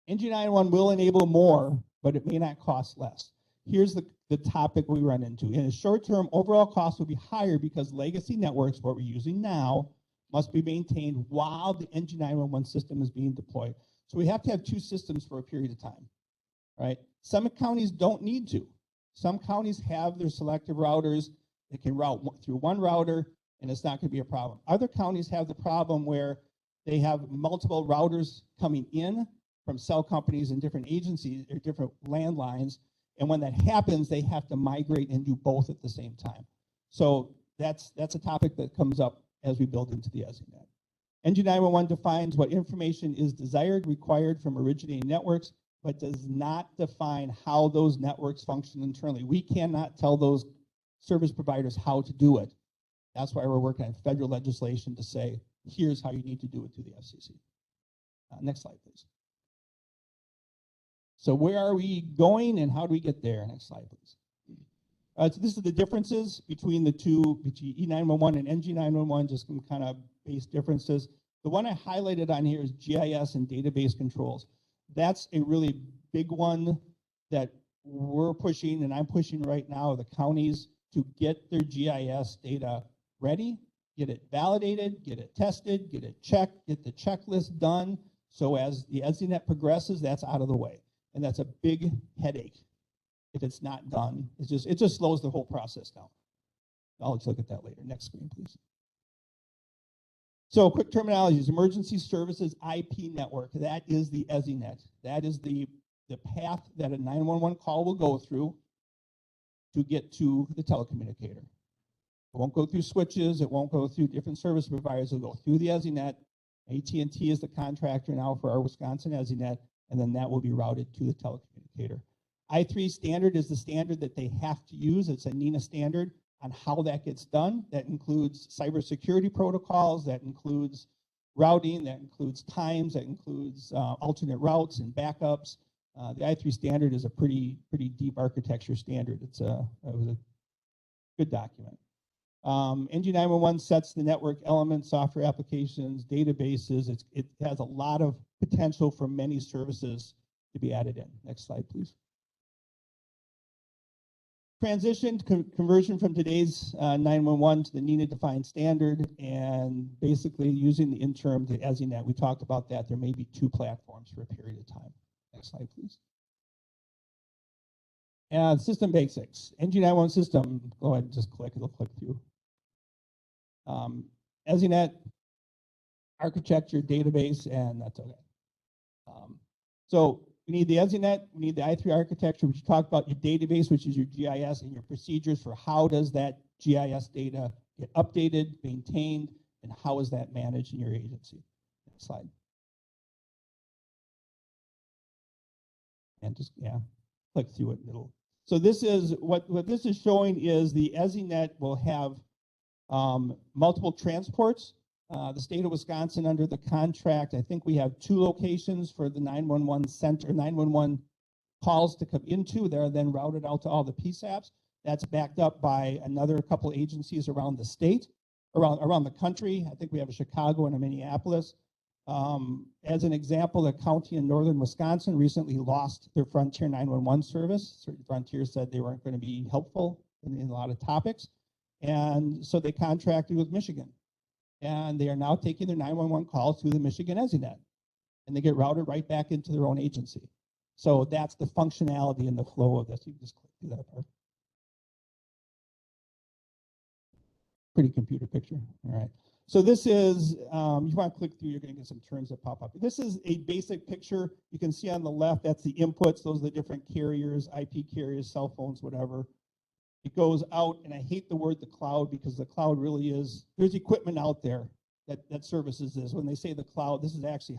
NG911 will enable more, but it may not cost less. Here's the topic we run into. In the short term, overall costs will be higher because legacy networks, what we're using now, must be maintained while the NG911 system is being deployed. So we have to have two systems for a period of time, right? Some counties don't need to. Some counties have their selective routers that can route through one router, and it's not going to be a problem. Other counties have the problem where they have multiple routers coming in from cell companies and different agencies or different landlines, and when that happens, they have to migrate and do both at the same time. So that's a topic that comes up as we build into the EZNet. NG911 defines what information is desired, required from originating networks, but does not define how those networks function internally. We cannot tell those service providers how to do it. That's why we're working on federal legislation to say, here's how you need to do it through the FCC. Next slide, please. So where are we going and how do we get there? Next slide, please. So this is the differences between the two, between E911 and NG911, just some kind of base differences. The one I highlighted on here is GIS and database controls. That's a really big one that we're pushing, and I'm pushing right now, the counties to get their GIS data ready, get it validated, get it tested, get it checked, get the checklist done. So as the EZNet progresses, that's out of the way. And that's a big headache if it's not done. It just slows the whole process down. I'll look at that later. Next screen, please. So quick terminologies, emergency services IP network. That is the EZNet. That is the path that a 911 call will go through to get to the telecommunicator. It won't go through switches. It won't go through different service providers. It'll go through the EZNet. AT&T is the contractor now for our Wisconsin EZNet, and then that will be routed to the telecommunicator. I3 standard is the standard that they have to use. It's a NENA standard on how that gets done. That includes cybersecurity protocols, that includes routing, that includes times, that includes alternate routes and backups. The I3 standard is a pretty deep architecture standard. It was a good document. NG911 sets the network elements, software applications, databases. It has a lot of potential for many services to be added in. Next slide, please. Transition, conversion from today's 911 to the NENA defined standard, and basically using the interim to EZNet. We talked about that. There may be two platforms for a period of time. Next slide, please. And system basics. NG911 system, go ahead and just click, it'll click through. EZNet, architecture, database, and that's okay. So We need the EZNet, we need the I3 architecture, which you talked about, your database, which is your GIS, and your procedures for how does that GIS data get updated, maintained, and how is that managed in your agency. Next slide. And just, yeah, click through it. So this is, what this is showing is the EZNet will have multiple transports. The state of Wisconsin, under the contract, I think we have 2 locations for the 911 center, 911 calls to come into. They're then routed out to all the PSAPs. That's backed up by another couple agencies around the state, around the country. I think we have a Chicago and a Minneapolis. As an example, the county in northern Wisconsin recently lost their Frontier 911 service. Certain Frontier said they weren't going to be helpful in a lot of topics. And so they contracted with Michigan. And they are now taking their 911 calls through the Michigan EZNet. And they get routed right back into their own agency. So that's the functionality and the flow of this. You can just click through that part. Pretty computer picture. All right. So this is, you want to click through, you're going to get some terms that pop up. This is a basic picture. You can see on the left, that's the inputs. Those are the different carriers, IP carriers, cell phones, whatever. It goes out, and I hate the word the cloud because the cloud really is, there's equipment out there that services this. When they say the cloud, this is actually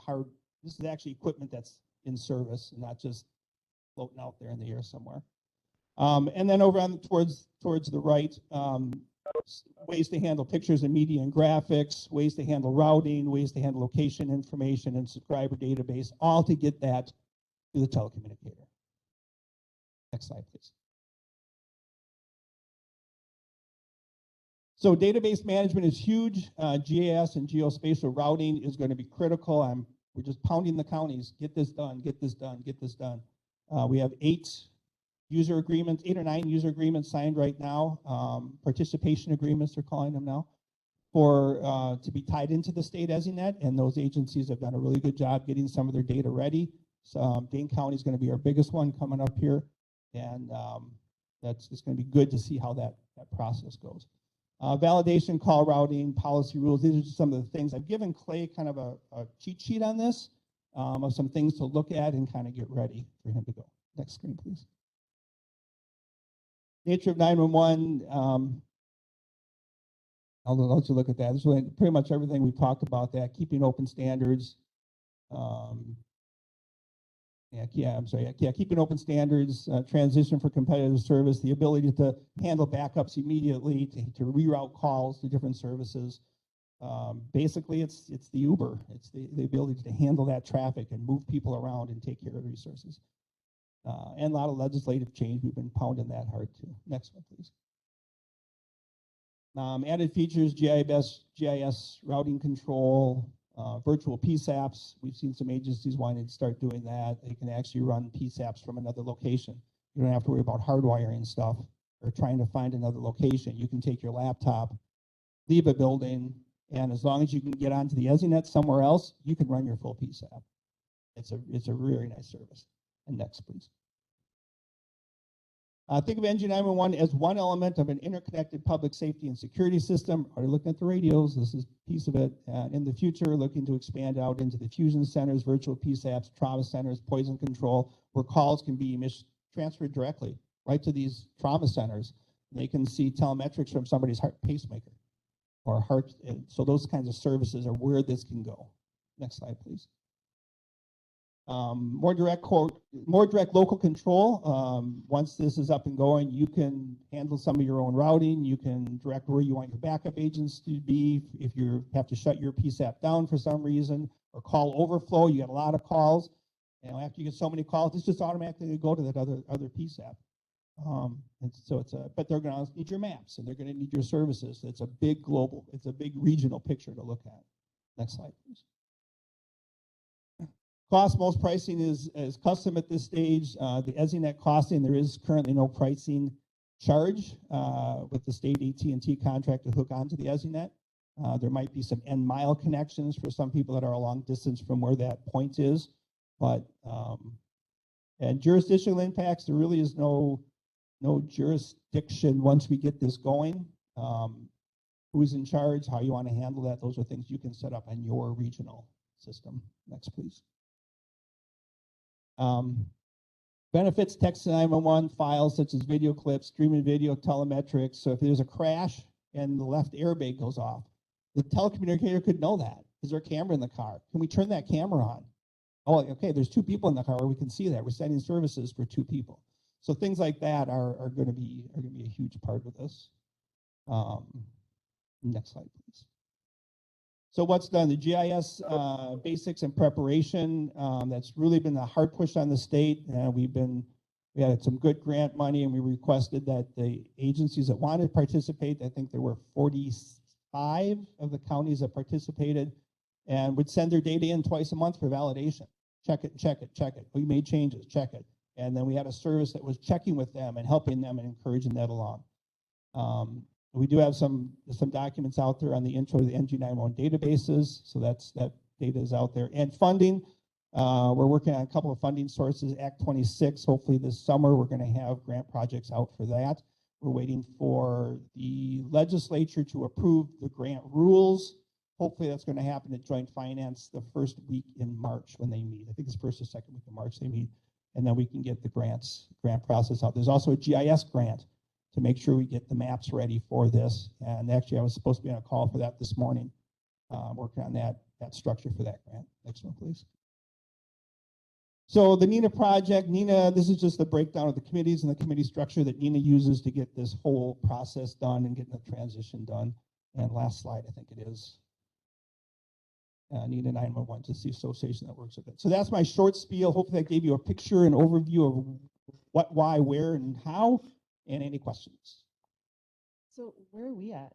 equipment that's in service and not just floating out there in the air somewhere. And then over on towards the right, ways to handle pictures and media and graphics, ways to handle routing, ways to handle location information and subscriber database, all to get that to the telecommunicator. Next slide, please. So database management is huge. GIS and geospatial routing is going to be critical. We're just pounding the counties. Get this done, get this done, get this done. We have 8 or 9 user agreements signed right now. Participation agreements, they're calling them now, for to be tied into the state EZNet, and those agencies have done a really good job getting some of their data ready. So Dane County is going to be our biggest one coming up here, and that's just going to be good to see how that process goes. Validation, call routing, policy rules, these are just some of the things. I've given Clay kind of a cheat sheet on this, of some things to look at and kind of get ready for him to go. Next screen, please. Nature of 911, I'll let you look at that. This is pretty much everything we talked about that, keeping open standards. Keeping open standards, transition for competitive service, the ability to handle backups immediately, to reroute calls to different services. Basically, it's the Uber. It's the ability to handle that traffic and move people around and take care of resources. And a lot of legislative change. We've been pounding that hard too. Next one, please. Added features, GIS routing control, virtual PSAPs. We've seen some agencies wanting to start doing that. They can actually run PSAPs from another location. You don't have to worry about hardwiring stuff or trying to find another location. You can take your laptop, leave a building, and as long as you can get onto the EZNet somewhere else, you can run your full PSAP. It's a really nice service. And next, please. Think of NG911 as one element of an interconnected public safety and security system. Already looking at the radios, this is a piece of it. In the future, looking to expand out into the fusion centers, virtual PSAPs, trauma centers, poison control, where calls can be transferred directly right to these trauma centers. They can see telemetrics from somebody's heart pacemaker or heart. So those kinds of services are where this can go. Next slide, please. More direct local control. Once this is up and going, you can handle some of your own routing. You can direct where you want your backup agents to be. If you have to shut your PSAP down for some reason or call overflow, you get a lot of calls. After you get so many calls, it's just automatically go to that other PSAP. And so but they're going to need your maps and they're going to need your services. It's a big regional picture to look at. Next slide, please. Cost, most pricing is custom at this stage. The EZNet costing, there is currently no pricing charge with the state AT&T contract to hook onto the EZNet. There might be some end mile connections for some people that are a long distance from where that point is. But, and jurisdictional impacts, there really is no jurisdiction once we get this going. Who's in charge, how you want to handle that, those are things you can set up on your regional system. Next, please. Benefits text to 911 files such as video clips, streaming video, telemetrics. So if there's a crash and the left airbag goes off, the telecommunicator could know that. Is there a camera in the car? Can we turn that camera on? Oh, okay, there's 2 people in the car. We can see that. We're sending services for 2 people. So things like that are going to be a huge part of this. Next slide, please. So what's done? The GIS basics and preparation, that's really been a hard push on the state. We had some good grant money, and we requested that the agencies that wanted to participate, I think there were 45 of the counties that participated, and would send their data in twice a month for validation. Check it, check it, check it. We made changes, check it. And then we had a service that was checking with them and helping them and encouraging that along. We do have some documents out there on the intro to the NG911 databases, so that data is out there. And funding, we're working on a couple of funding sources. Act 26, hopefully this summer, we're going to have grant projects out for that. We're waiting for the legislature to approve the grant rules. Hopefully that's going to happen at Joint Finance the first week in March when they meet. I think it's first or second week in March they meet, and then we can get the grant process out. There's also a GIS grant to make sure we get the maps ready for this. And actually, I was supposed to be on a call for that this morning, working on that structure for that grant. Next one, please. So the NINA project, this is just the breakdown of the committees and the committee structure that NINA uses to get this whole process done and getting the transition done. And last slide, I think it is. NINA 911 is the association that works with it. So that's my short spiel. Hopefully that gave you a picture and overview of what, why, where, and how. And any questions? So where are we at?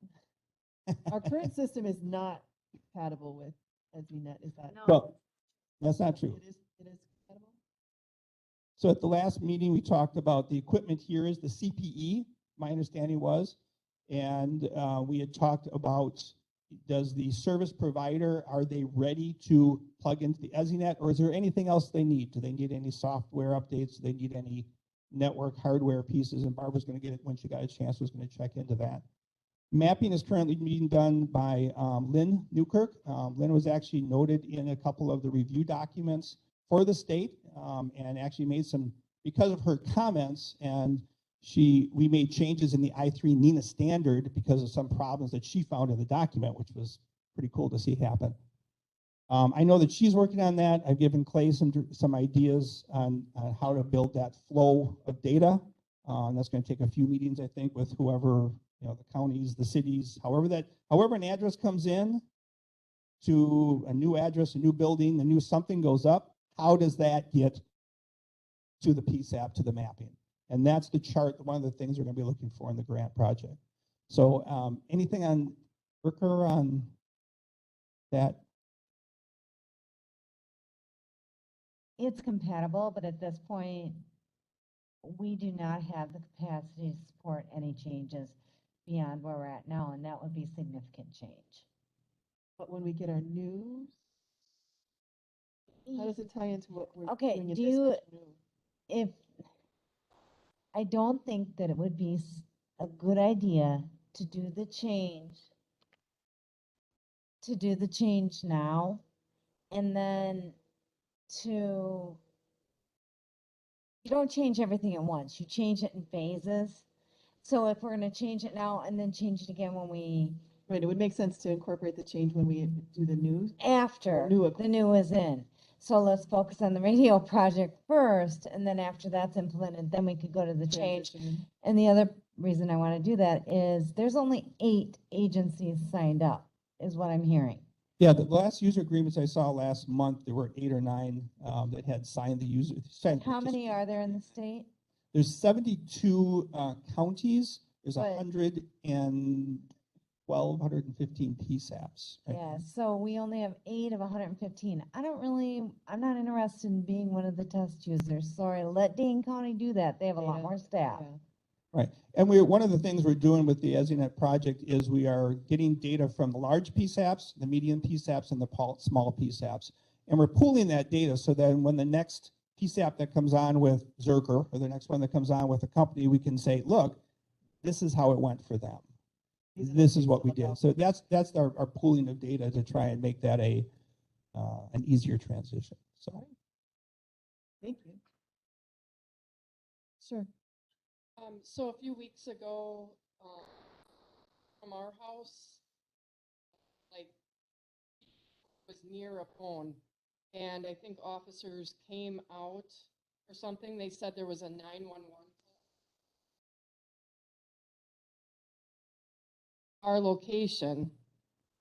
Our current system is not compatible with SVNet, is that? No. Well, that's not true. It is compatible? So at the last meeting, we talked about the equipment here is the CPE, my understanding was, and we had talked about, does the service provider, are they ready to plug into the SVNet, or is there anything else they need? Do they need any software updates? Do they need any network hardware pieces? And Barbara's going to get it when she got a chance, was going to check into that. Mapping is currently being done by Lynn Newkirk. Lynn was actually noted in a couple of the review documents for the state, and actually made some, because of her comments, and we made changes in the I3 NINA standard because of some problems that she found in the document, which was pretty cool to see happen. I know that she's working on that. I've given Clay some ideas on how to build that flow of data. That's going to take a few meetings, I think, with whoever, the counties, the cities, however an address comes in to a new address, a new building, a new something goes up. How does that get to the PSAP, to the mapping? And that's the chart, one of the things we're going to be looking for in the grant project. So anything on Rooker on that? It's compatible, but at this point, we do not have the capacity to support any changes beyond where we're at now, and that would be significant change. But when we get our new, how does it tie into what we're Okay, doing in do this you, new? I don't think that it would be a good idea to do the change now, and then you don't change everything at once. You change it in phases. So if we're going to change it now and then change it again when we Right, it would make sense to incorporate the change when we do the new. after New the new is in. So let's focus on the radio project first, and then after that's implemented, then we could go to the change. transition. And the other reason I want to do that is there's only 8 agencies signed up, is what I'm hearing. Yeah, the last user agreements I saw last month, there were 8 or 9 that had signed the user. How many are there in the state? There's 72 counties. There's But- 115 PSAPs. right Yeah, now. so we only have 8 of 115. I'm not interested in being one of the test users. Sorry, let Dane County do that. They have a lot Data, more staff. Yeah. Right. And one of the things we're doing with the SVNet project is we are getting data from the large PSAPs, the medium PSAPs, and the small PSAPs. And we're pooling that data so that when the next PSAP that comes on with Zerker, or the next one that comes on with a company, we can say, look, this is how it went for them. This is what we did. So that's our pooling of data to try and make that an easier transition. So Thank you. Sure. So a few weeks ago, from our house, like, was near a phone, and I think officers came out or something. They said there was a 911 call. Our location.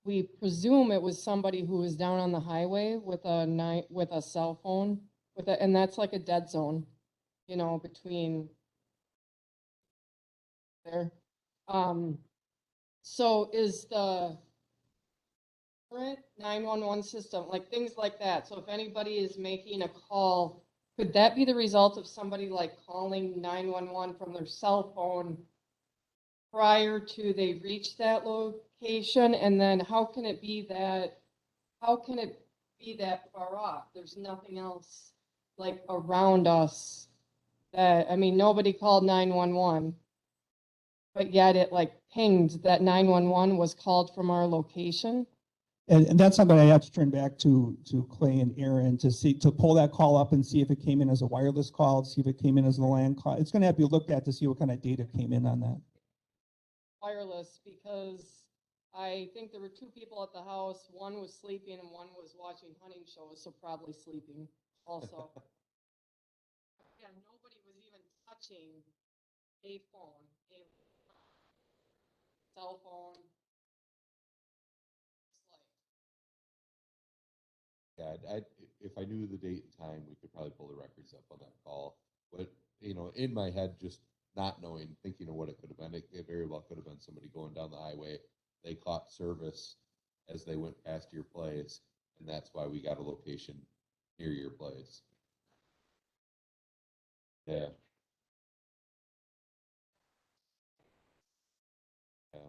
We presume it was somebody who was down on the highway with a cell phone and that's like a dead zone, you know, between there. So is the current 911 system, like things like that. So if anybody is making a call, could that be the result of somebody like calling 911 from their cell phone prior to they reach that location? And then how can it be that far off? There's nothing else like around us that, I mean, nobody called 911, but yet it like pinged that 911 was called from our location. And that's something I have to turn back to Clay and Aaron to pull that call up and see if it came in as a wireless call, see if it came in as a LAN call. It's going to have to be looked at to see what kind of data came in on that. Wireless, because I think there were two people at the house. One was sleeping and one was watching hunting shows, so probably sleeping also. Yeah, nobody was even touching a phone, a cell phone. Yeah, if I knew the date and time, we could probably pull the records up on that call. But, you know, in my head, just not knowing, thinking of what it could have been, it very well could have been somebody going down the highway. They caught service as they went past your place, and that's why we got a location near your place. Yeah. Yeah.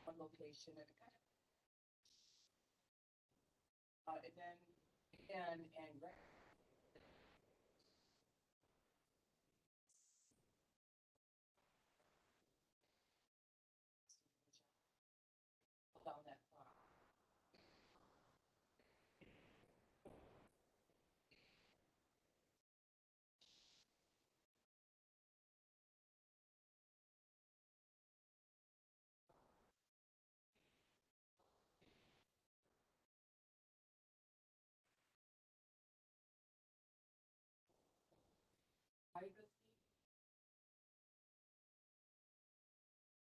One location and then again and down that far.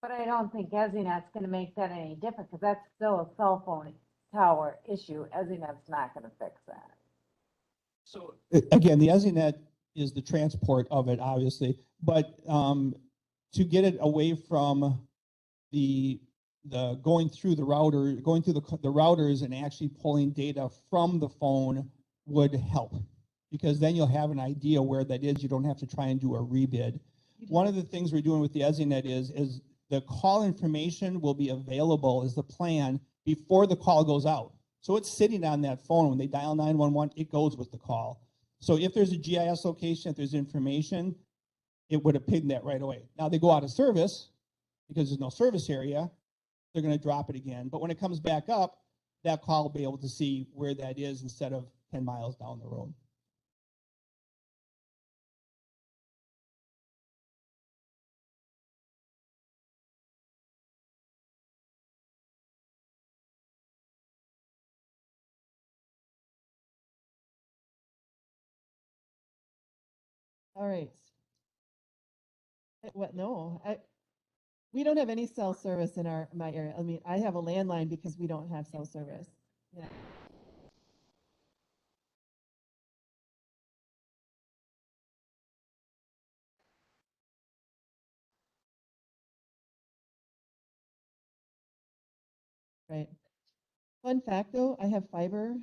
But I don't think EZNet's gonna make that any different, because that's still a cell phone tower issue. EZNet's not gonna fix that. So again, the EZNet is the transport of it, obviously, but to get it away from the going through the router, going through the routers and actually pulling data from the phone would help, because then you'll have an idea where that is. You don't have to try and do a rebid. One of the things we're doing with the EZNet is the call information will be available as the plan before the call goes out. So it's sitting on that phone. When they dial 911, it goes with the call. So if there's a GIS location, if there's information, it would have pinged that right away. Now they go out of service because there's no service area. They're going to drop it again. But when it comes back up, that call will be able to see where that is instead of 10 miles down the road. All right. What? No, we don't have any cell service in my area. I mean, I have a landline because we don't have cell service. Yeah. Right. Fun fact though, I have fiber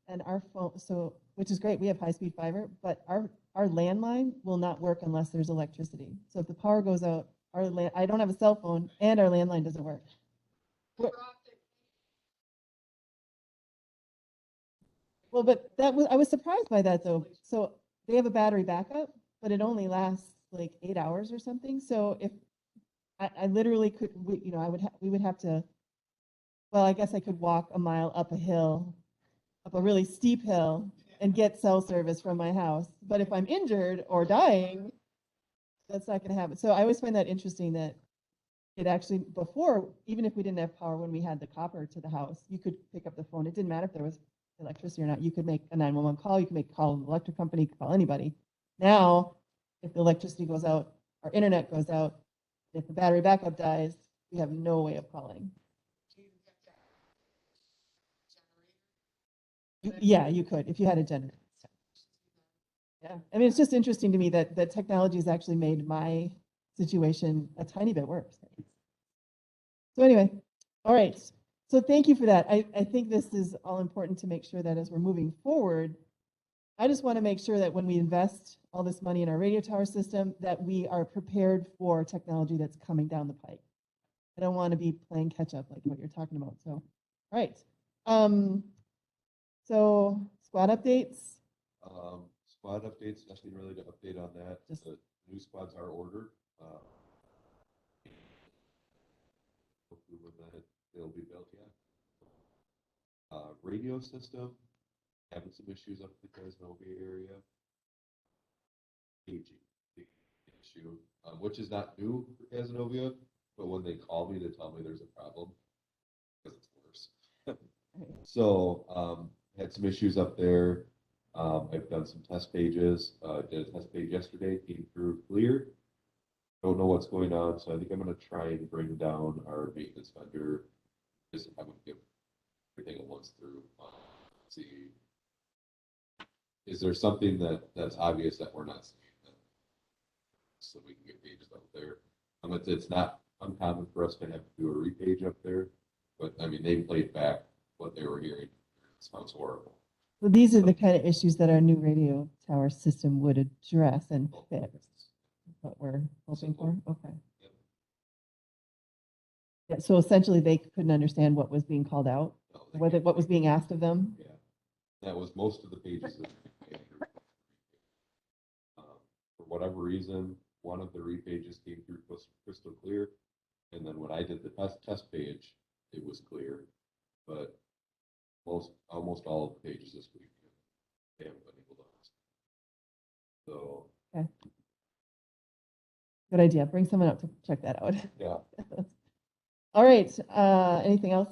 and our phone, so, which is great. We have high-speed fiber, but our landline will not work unless there's electricity. So if the power goes out, I don't have a cell phone and our landline doesn't work. Well, but I was surprised by that though. So they have a battery backup, but it only lasts like 8 hours or something. So if I literally could, we would have to, well, I guess I could walk a mile up a hill, up a really steep hill and get cell service from my house. But if I'm injured or dying, that's not going to happen. So I always find that interesting that it actually, before, even if we didn't have power when we had the copper to the house, you could pick up the phone. It didn't matter if there was electricity or not. You could make a 911 call. You could make a call to the electric company, you could call anybody. Now, if the electricity goes out, our internet goes out, if the battery backup dies, we have no way of calling. Yeah, you could, if you had a generator. Yeah, I mean, it's just interesting to me that technology has actually made my situation a tiny bit worse. So anyway, all right. So thank you for that. I think this is all important to make sure that as we're moving forward, I just want to make sure that when we invest all this money in our radio tower system, that we are prepared for technology that's coming down the pike. I don't want to be playing catch up like what you're talking about. So, all right. So squad updates. Squad updates, nothing really to update on that. Just the new squads are ordered. Hopefully when they'll be built yet. Radio system, having some issues up in the Casanova area. Aging, the issue, which is not new for Casanova, but when they call me to tell me there's a problem, because it's worse. So had some issues up there. I've done some test pages. Did a test page yesterday, came through clear. Don't know what's going on, so I think I'm going to try and bring down our maintenance vendor. Just I'm going to give everything a once through. See, is there something that's obvious that we're not seeing, so we can get pages up there. It's not uncommon for us to have to do a repage up there, but I mean they played back what they were hearing. It sounds horrible. So these are the kind of issues that our new radio tower system would address and fix. What we're hoping for. Okay. Yep. Yeah, so essentially they couldn't understand what was being called out, No, what was being asked of them. Yeah, that was most of the pages that we came through. For whatever reason, one of the repages came through crystal clear, and then when I did the test page, it was clear, but almost all of the pages this week they haven't been able to. So Okay. Good idea. Bring someone up to check that out. yeah, All right. Anything else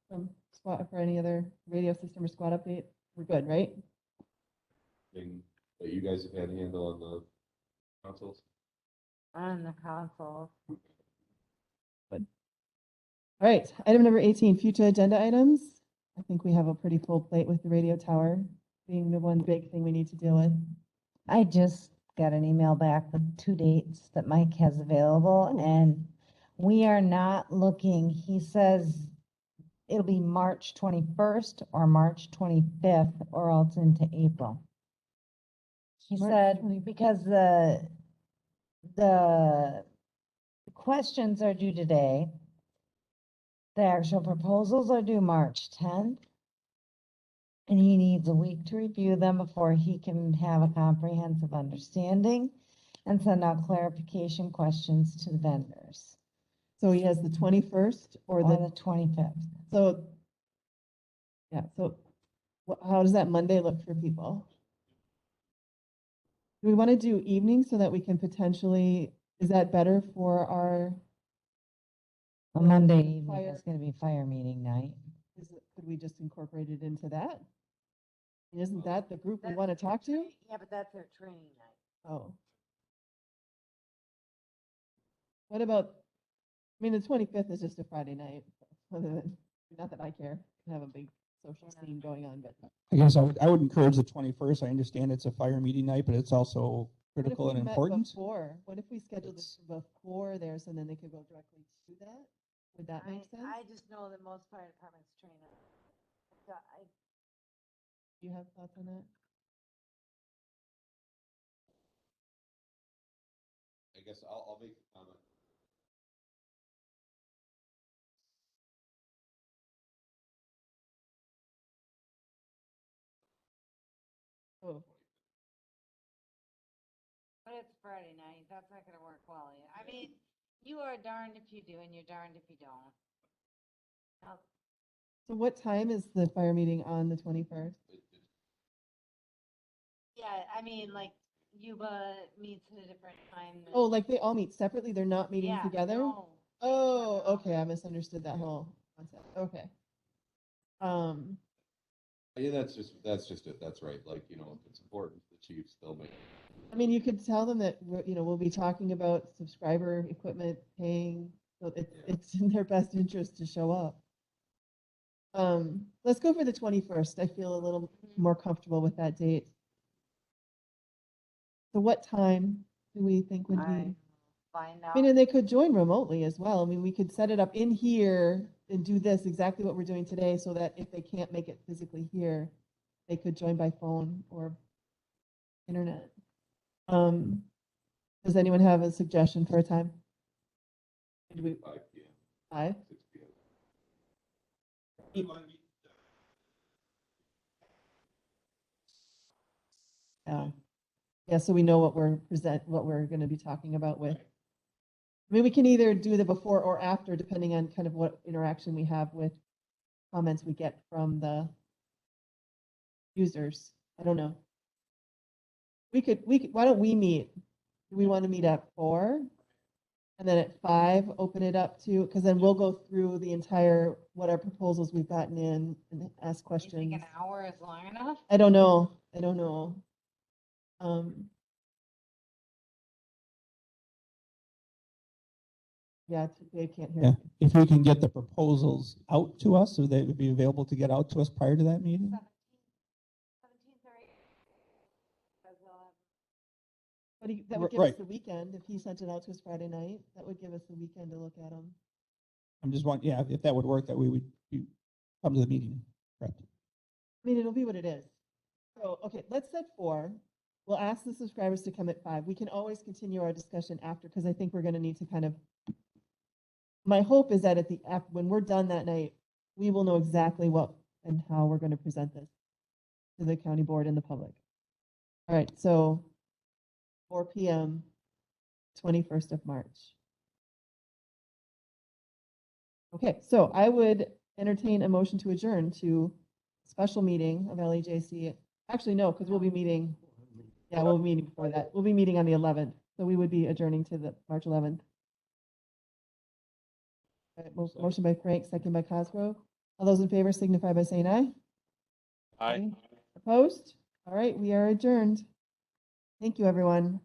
from squad for any other radio system or squad update? We're good, right? thing that you guys have had a handle on the consoles. On the console. Good. All right. Item number 18, future agenda items. I think we have a pretty full plate with the radio tower being the one big thing we need to deal with. I just got an email back with 2 dates that Mike has available, and we are not looking, he says it'll be March 21st or March 25th or else into April. He March said 25th. because the questions are due today. The actual proposals are due March 10th. And he needs a week to review them before he can have a comprehensive understanding and send out clarification questions to the vendors. So he has the 21st or Or the, the 25th. so, yeah, so how does that Monday look for people? Do we want to do evening so that we can potentially, is that better for our, On Monday evening fire- is gonna be fire meeting night. could we just incorporate it into that? And isn't that the group we want to talk to? Yeah, but that's their training night. Oh. What about, I mean, the 25th is just a Friday night. Other than, not that I care, we have a big social scene going on, but. I guess I would encourage the 21st. I understand it's a fire meeting night, but it's also What if critical we and met important. Before? What if we scheduled this before there, so then they could go directly to that? Would that make sense? I just know that most fire departments train on. Do you have thoughts on that? I guess I'll make a comment. Oh, But it's Friday night, that's not gonna work well. I mean, you are darned if you do and you're darned if you don't. Now, so what time is the fire meeting on the 21st? yeah, I mean, like, Yuba meets at a different time. than- Oh, like they all meet separately? They're not meeting Yeah, together? no. Oh, okay, I misunderstood that whole concept. Okay. Yeah, that's just it. That's right. Like, if it's important to the chiefs, they'll make. I mean, you could tell them that, we'll be talking about subscriber equipment paying, so it's in their best interest to show up. Let's go for the 21st. I feel a little more comfortable with that date. So what time do we think would be? Find I mean, out. and they could join remotely as well. I mean, we could set it up in here and do this, exactly what we're doing today, so that if they can't make it physically here, they could join by phone or internet. Does anyone have a suggestion for a time? Do we, 5 p.m., 5? 6 p.m. Yeah. Yeah, so we know what what we're gonna be talking about with. I mean, we can either do the before or after, depending on kind of what interaction we have with comments we get from the users. I don't know. We could, why don't we meet? Do we want to meet at 4? And then at 5, open it up to, because then we'll go through the entire, what our proposals we've gotten in and ask You think questions. an hour is long enough? I don't know. I don't know. Yeah, Dave can't hear. Yeah, if we can get the proposals out to us, so they would be available to get out to us prior to that meeting? 17th or 18th. But that would give us Right. the weekend. If he sent it out to us Friday night, that would give us the weekend to look at them. I'm just wondering, yeah, if that would work, that we would come to the meeting, correct? I mean, it'll be what it is. So, okay, let's set 4. We'll ask the subscribers to come at 5. We can always continue our discussion after, because I think we're going to need to kind of, my hope is that when we're done that night, we will know exactly what and how we're going to present this to the county board and the public. All right, so 4 p.m., 21st of March. Okay, so I would entertain a motion to adjourn to special meeting of LEJC. Actually, no, because we'll be meeting, we'll be meeting before that. We'll be meeting on the 11th, so we would be adjourning to the March 11th. All right, motion by Frank, second by Cosgrove. All those in favor signify by saying aye. Aye. Opposed? All right, we are adjourned. Thank you, everyone.